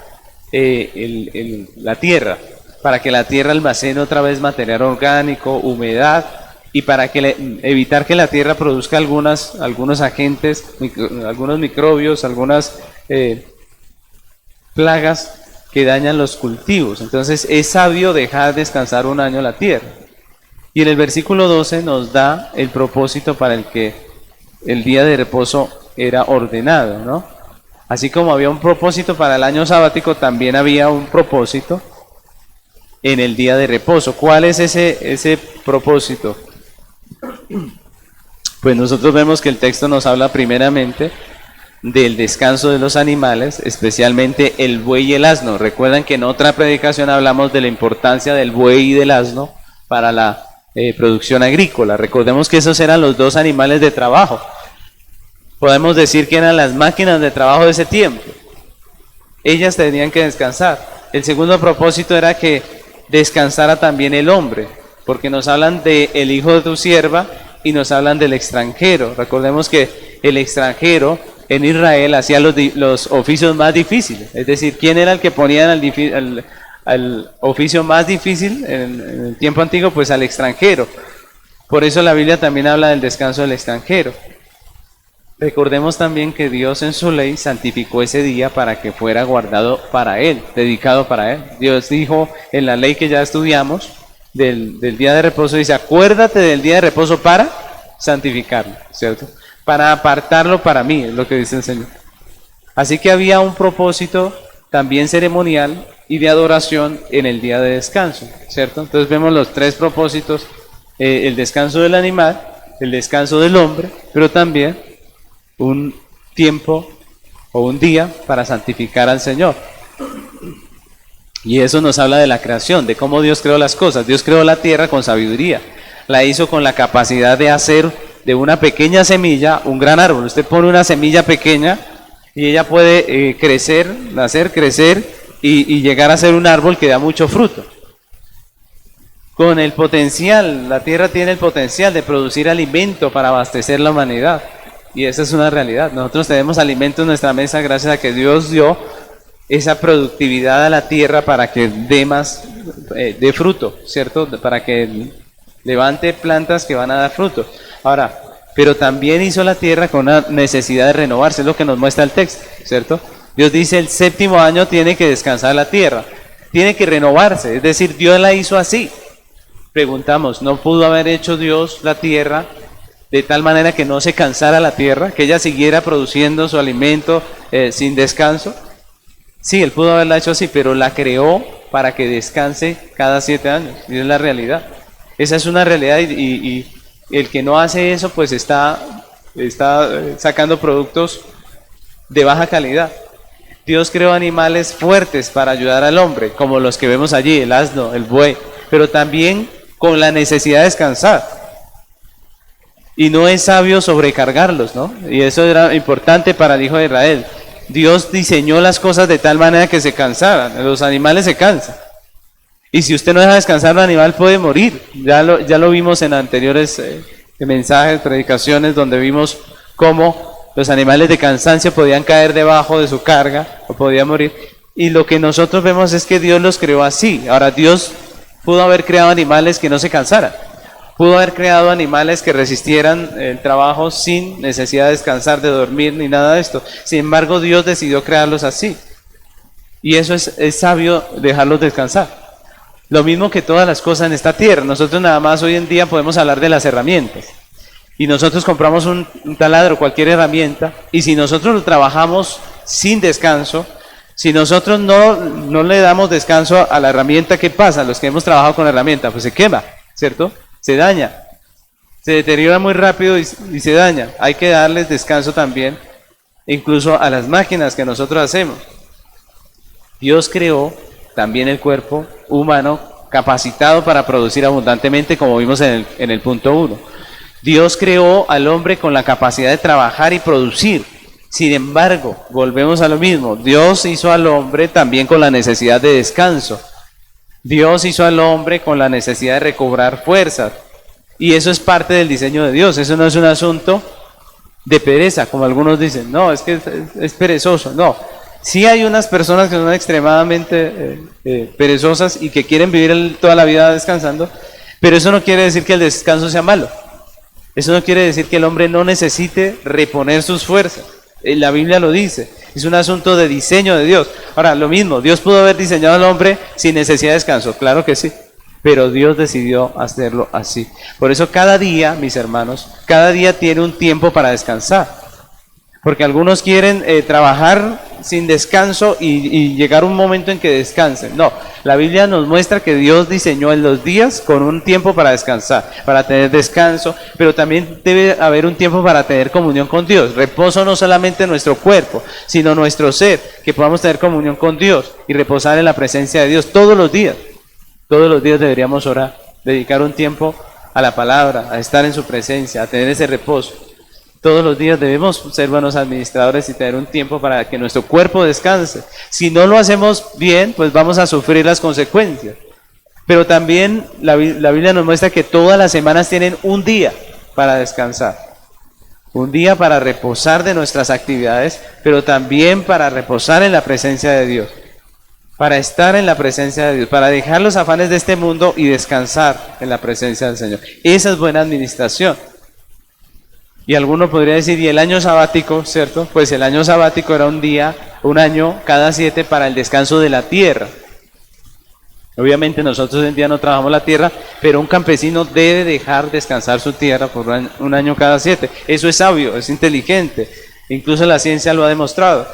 la tierra, para que la tierra almacene otra vez material orgánico, humedad, y para que evitar que la tierra produzca algunos agentes, algunos microbios, algunas plagas que dañan los cultivos. Entonces es sabio dejar descansar 1 año la tierra. Y en el versículo 12 nos da el propósito para el que el día de reposo era ordenado, ¿no? Así como había un propósito para el año sabático, también había un propósito en el día de reposo. ¿Cuál es ese propósito? Pues nosotros vemos que el texto nos habla primeramente del descanso de los animales, especialmente el buey y el asno. Recuerdan que en otra predicación hablamos de la importancia del buey y del asno para la producción agrícola. Recordemos que esos eran los 2 animales de trabajo. Podemos decir que eran las máquinas de trabajo de ese tiempo. Ellas tenían que descansar. El segundo propósito era que descansara también el hombre, porque nos hablan de el hijo de tu sierva y nos hablan del extranjero. Recordemos que el extranjero en Israel hacía los oficios más difíciles. Es decir, ¿quién era el que ponían al oficio más difícil en el tiempo antiguo? Pues al extranjero. Por eso la Biblia también habla del descanso del extranjero. Recordemos también que Dios en su ley santificó ese día para que fuera guardado para Él, dedicado para Él. Dios dijo en la ley que ya estudiamos del día de reposo, dice, acuérdate del día de reposo para santificarlo, ¿cierto? Para apartarlo para mí, es lo que dice el Señor. Así que había un propósito también ceremonial y de adoración en el día de descanso, ¿cierto? Entonces vemos los 3 propósitos, el descanso del animal, el descanso del hombre, pero también un tiempo o un día para santificar al Señor. Y eso nos habla de la creación, de cómo Dios creó las cosas. Dios creó la tierra con sabiduría, la hizo con la capacidad de hacer de una pequeña semilla un gran árbol. Usted pone una semilla pequeña y ella puede crecer, nacer, crecer y llegar a ser un árbol que da mucho fruto. Con el potencial, la tierra tiene el potencial de producir alimento para abastecer la humanidad. Y esa es una realidad. Nosotros tenemos alimento en nuestra mesa gracias a que Dios dio esa productividad a la tierra para que dé más, dé fruto, ¿cierto? Para que levante plantas que van a dar fruto. Ahora, pero también hizo la tierra con una necesidad de renovarse, es lo que nos muestra el texto, ¿cierto? Dios dice el 7º año tiene que descansar la tierra, tiene que renovarse, es decir, Dios la hizo así. Preguntamos, ¿no pudo haber hecho Dios la tierra de tal manera que no se cansara la tierra, que ella siguiera produciendo su alimento sin descanso? Sí, Él pudo haberla hecho así, pero la creó para que descanse cada 7 años, y es la realidad. Esa es una realidad y el que no hace eso pues está sacando productos de baja calidad. Dios creó animales fuertes para ayudar al hombre, como los que vemos allí, el asno, el buey, pero también con la necesidad de descansar. Y no es sabio sobrecargarlos, ¿no? Y eso era importante para el hijo de Israel. Dios diseñó las cosas de tal manera que se cansaran. Los animales se cansan. Y si usted no deja descansar, el animal puede morir. Ya lo vimos en anteriores mensajes, predicaciones, donde vimos cómo los animales de cansancio podían caer debajo de su carga o podían morir. Y lo que nosotros vemos es que Dios los creó así. Ahora, Dios pudo haber creado animales que no se cansaran. Pudo haber creado animales que resistieran el trabajo sin necesidad de descansar, de dormir, ni nada de esto. Sin embargo, Dios decidió crearlos así. Y eso es sabio, dejarlos descansar. Lo mismo que todas las cosas en esta tierra. Nosotros nada más hoy en día podemos hablar de las herramientas. Y nosotros compramos un taladro, cualquier herramienta, y si nosotros lo trabajamos sin descanso, si nosotros no le damos descanso a la herramienta, ¿qué pasa? Los que hemos trabajado con la herramienta, pues se quema, ¿cierto? Se daña, se deteriora muy rápido y se daña. Hay que darles descanso también, incluso a las máquinas que nosotros hacemos. Dios creó también el cuerpo humano capacitado para producir abundantemente, como vimos en el punto 1. Dios creó al hombre con la capacidad de trabajar y producir. Sin embargo, volvemos a lo mismo. Dios hizo al hombre también con la necesidad de descanso. Dios hizo al hombre con la necesidad de recobrar fuerzas. Y eso es parte del diseño de Dios. Eso no es un asunto de pereza, como algunos dicen. No, es que es perezoso. No. Sí hay unas personas que son extremadamente perezosas y que quieren vivir toda la vida descansando, pero eso no quiere decir que el descanso sea malo. Eso no quiere decir que el hombre no necesite reponer sus fuerzas. La Biblia lo dice. Es un asunto de diseño de Dios. Ahora, lo mismo, Dios pudo haber diseñado al hombre sin necesidad de descanso. Claro que sí. Pero Dios decidió hacerlo así. Por eso cada día, mis hermanos, cada día tiene un tiempo para descansar. Porque algunos quieren trabajar sin descanso y llegar un momento en que descansen. No, la Biblia nos muestra que Dios diseñó en los días con un tiempo para descansar, para tener descanso, pero también debe haber un tiempo para tener comunión con Dios. Reposo no solamente en nuestro cuerpo, sino nuestro ser, que podamos tener comunión con Dios y reposar en la presencia de Dios todos los días. Todos los días deberíamos orar, dedicar un tiempo a la palabra, a estar en su presencia, a tener ese reposo. Todos los días debemos ser buenos administradores y tener un tiempo para que nuestro cuerpo descanse. Si no lo hacemos bien, pues vamos a sufrir las consecuencias. Pero también la Biblia nos muestra que todas las semanas tienen un día para descansar. Un día para reposar de nuestras actividades, pero también para reposar en la presencia de Dios. Para estar en la presencia de Dios, para dejar los afanes de este mundo y descansar en la presencia del Señor. Esa es buena administración. Y alguno podría decir, ¿y el año sabático, cierto? Pues el año sabático era un año cada 7 para el descanso de la tierra. Obviamente nosotros hoy en día no trabajamos la tierra, pero un campesino debe dejar descansar su tierra por un año cada 7. Eso es sabio, es inteligente. Incluso la ciencia lo ha demostrado.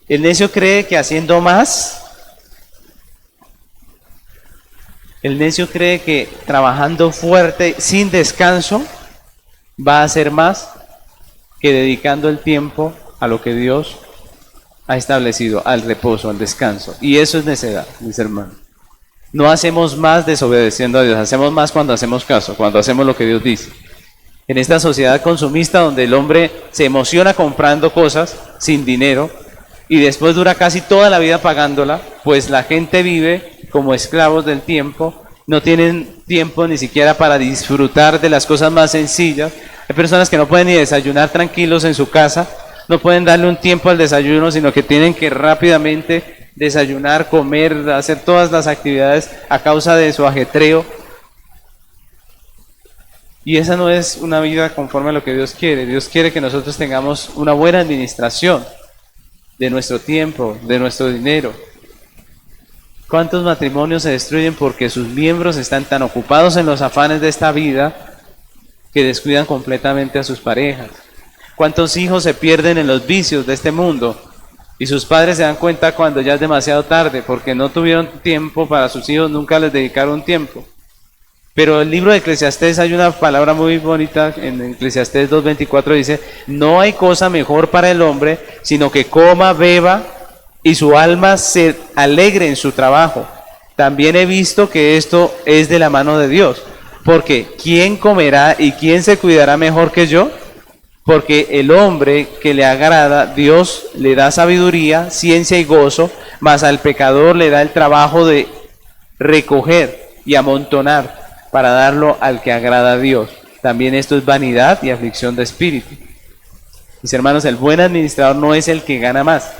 El necio cree que haciendo más, el necio cree que trabajando fuerte, sin descanso, va a hacer más que dedicando el tiempo a lo que Dios ha establecido, al reposo, al descanso. Y eso es necedad, mis hermanos. No hacemos más desobedeciendo a Dios, hacemos más cuando hacemos caso, cuando hacemos lo que Dios dice. En esta sociedad consumista donde el hombre se emociona comprando cosas sin dinero y después dura casi toda la vida pagándola, pues la gente vive como esclavos del tiempo. No tienen tiempo ni siquiera para disfrutar de las cosas más sencillas. Hay personas que no pueden ni desayunar tranquilos en su casa, no pueden darle un tiempo al desayuno, sino que tienen que rápidamente desayunar, comer, hacer todas las actividades a causa de su ajetreo. Y esa no es una vida conforme a lo que Dios quiere. Dios quiere que nosotros tengamos una buena administración de nuestro tiempo, de nuestro dinero. ¿Cuántos matrimonios se destruyen porque sus miembros están tan ocupados en los afanes de esta vida que descuidan completamente a sus parejas? ¿Cuántos hijos se pierden en los vicios de este mundo y sus padres se dan cuenta cuando ya es demasiado tarde porque no tuvieron tiempo para sus hijos, nunca les dedicaron tiempo? Pero el libro de Eclesiastés, hay una palabra muy bonita en Eclesiastés 2:24, dice: no hay cosa mejor para el hombre sino que coma, beba y su alma se alegre en su trabajo. también he visto que esto es de la mano de Dios. Porque ¿quién comerá y quién se cuidará mejor que yo? Porque el hombre que le agrada, Dios le da sabiduría, ciencia y gozo, mas al pecador le da el trabajo de recoger y amontonar para darlo al que agrada a Dios. También esto es vanidad y aflicción de espíritu. Mis hermanos, el buen administrador no es el que gana más,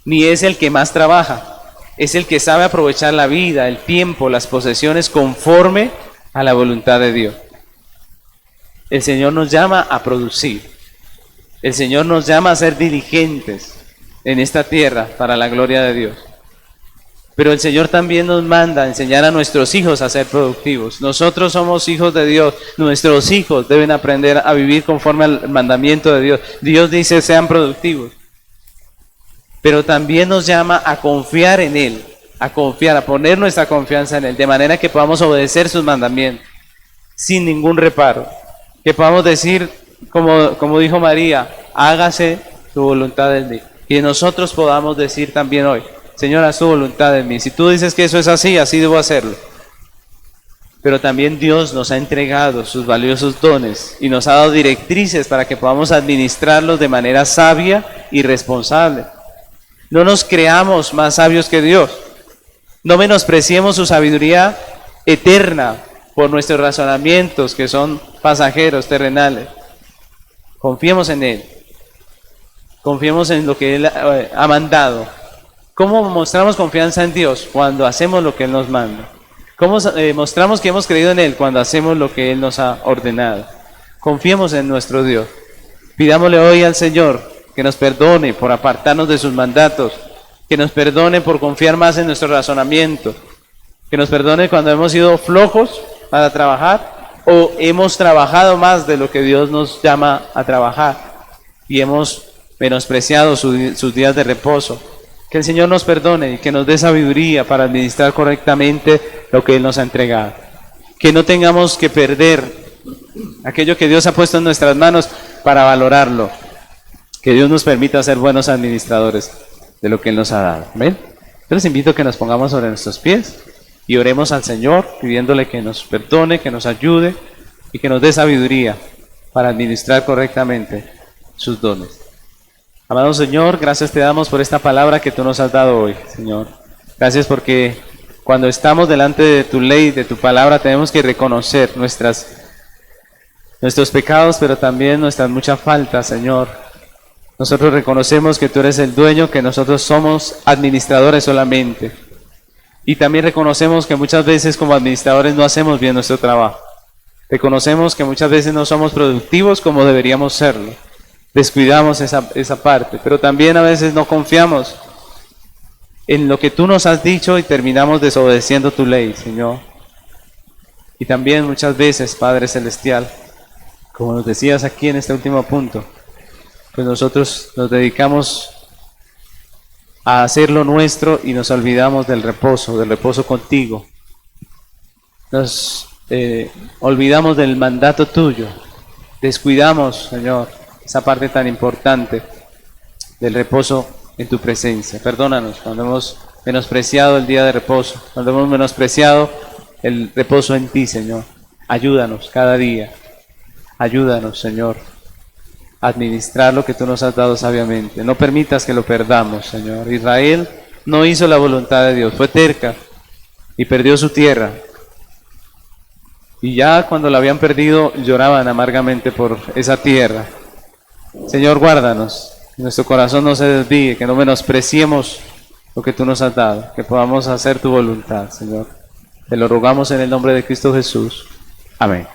ni es el que más trabaja, es el que sabe aprovechar la vida, el tiempo, las posesiones conforme a la voluntad de Dios. El Señor nos llama a producir. El Señor nos llama a ser diligentes en esta tierra para la gloria de Dios. Pero el Señor también nos manda a enseñar a nuestros hijos a ser productivos. Nosotros somos hijos de Dios. Nuestros hijos deben aprender a vivir conforme al mandamiento de Dios. Dios dice, sean productivos. Pero también nos llama a confiar en Él, a confiar, a poner nuestra confianza en Él, de manera que podamos obedecer sus mandamientos sin ningún reparo. Que podamos decir, como dijo María, hágase tu voluntad en mí. Y nosotros podamos decir también hoy, Señor, haz tu voluntad en mí. Si tú dices que eso es así, así debo hacerlo. Pero también Dios nos ha entregado sus valiosos dones y nos ha dado directrices para que podamos administrarlos de manera sabia y responsable. No nos creamos más sabios que Dios. No menospreciemos su sabiduría eterna por nuestros razonamientos que son pasajeros, terrenales. Confiemos en Él. Confiemos en lo que Él ha mandado. ¿Cómo mostramos confianza en Dios? Cuando hacemos lo que Él nos manda. ¿Cómo mostramos que hemos creído en Él? Cuando hacemos lo que Él nos ha ordenado. Confiemos en nuestro Dios. Pidámosle hoy al Señor que nos perdone por apartarnos de sus mandatos, que nos perdone por confiar más en nuestro razonamiento, que nos perdone cuando hemos sido flojos para trabajar o hemos trabajado más de lo que Dios nos llama a trabajar y hemos menospreciado sus días de reposo. Que el Señor nos perdone y que nos dé sabiduría para administrar correctamente lo que Él nos ha entregado. Que no tengamos que perder aquello que Dios ha puesto en nuestras manos para valorarlo. Que Dios nos permita ser buenos administradores de lo que Él nos ha dado. ¿Ven? Yo les invito a que nos pongamos sobre nuestros pies y oremos al Señor pidiéndole que nos perdone, que nos ayude y que nos dé sabiduría para administrar correctamente sus dones. Amado Señor, gracias te damos por esta palabra que tú nos has dado hoy, Señor. Gracias porque cuando estamos delante de tu ley, de tu palabra, tenemos que reconocer nuestros pecados, pero también nuestras muchas faltas, Señor. Nosotros reconocemos que tú eres el dueño, que nosotros somos administradores solamente. Y también reconocemos que muchas veces como administradores no hacemos bien nuestro trabajo. Reconocemos que muchas veces no somos productivos como deberíamos serlo. Descuidamos esa parte, pero también a veces no confiamos en lo que tú nos has dicho y terminamos desobedeciendo tu ley, Señor. Y también muchas veces, Padre Celestial, como nos decías aquí en este último punto, pues nosotros nos dedicamos a hacer lo nuestro y nos olvidamos del reposo contigo. Nos olvidamos del mandato tuyo, descuidamos, Señor, esa parte tan importante del reposo en tu presencia. Perdónanos cuando hemos menospreciado el día de reposo, cuando hemos menospreciado el reposo en ti, Señor. Ayúdanos cada día. Ayúdanos, Señor, a administrar lo que tú nos has dado sabiamente. No permitas que lo perdamos, Señor. Israel no hizo la voluntad de Dios, fue terca y perdió su tierra. Y ya cuando la habían perdido, lloraban amargamente por esa tierra. Señor, guárdanos, que nuestro corazón no se desvíe, que no menospreciemos lo que tú nos has dado, que podamos hacer tu voluntad, Señor. Te lo rogamos en el nombre de Cristo Jesús. Amén.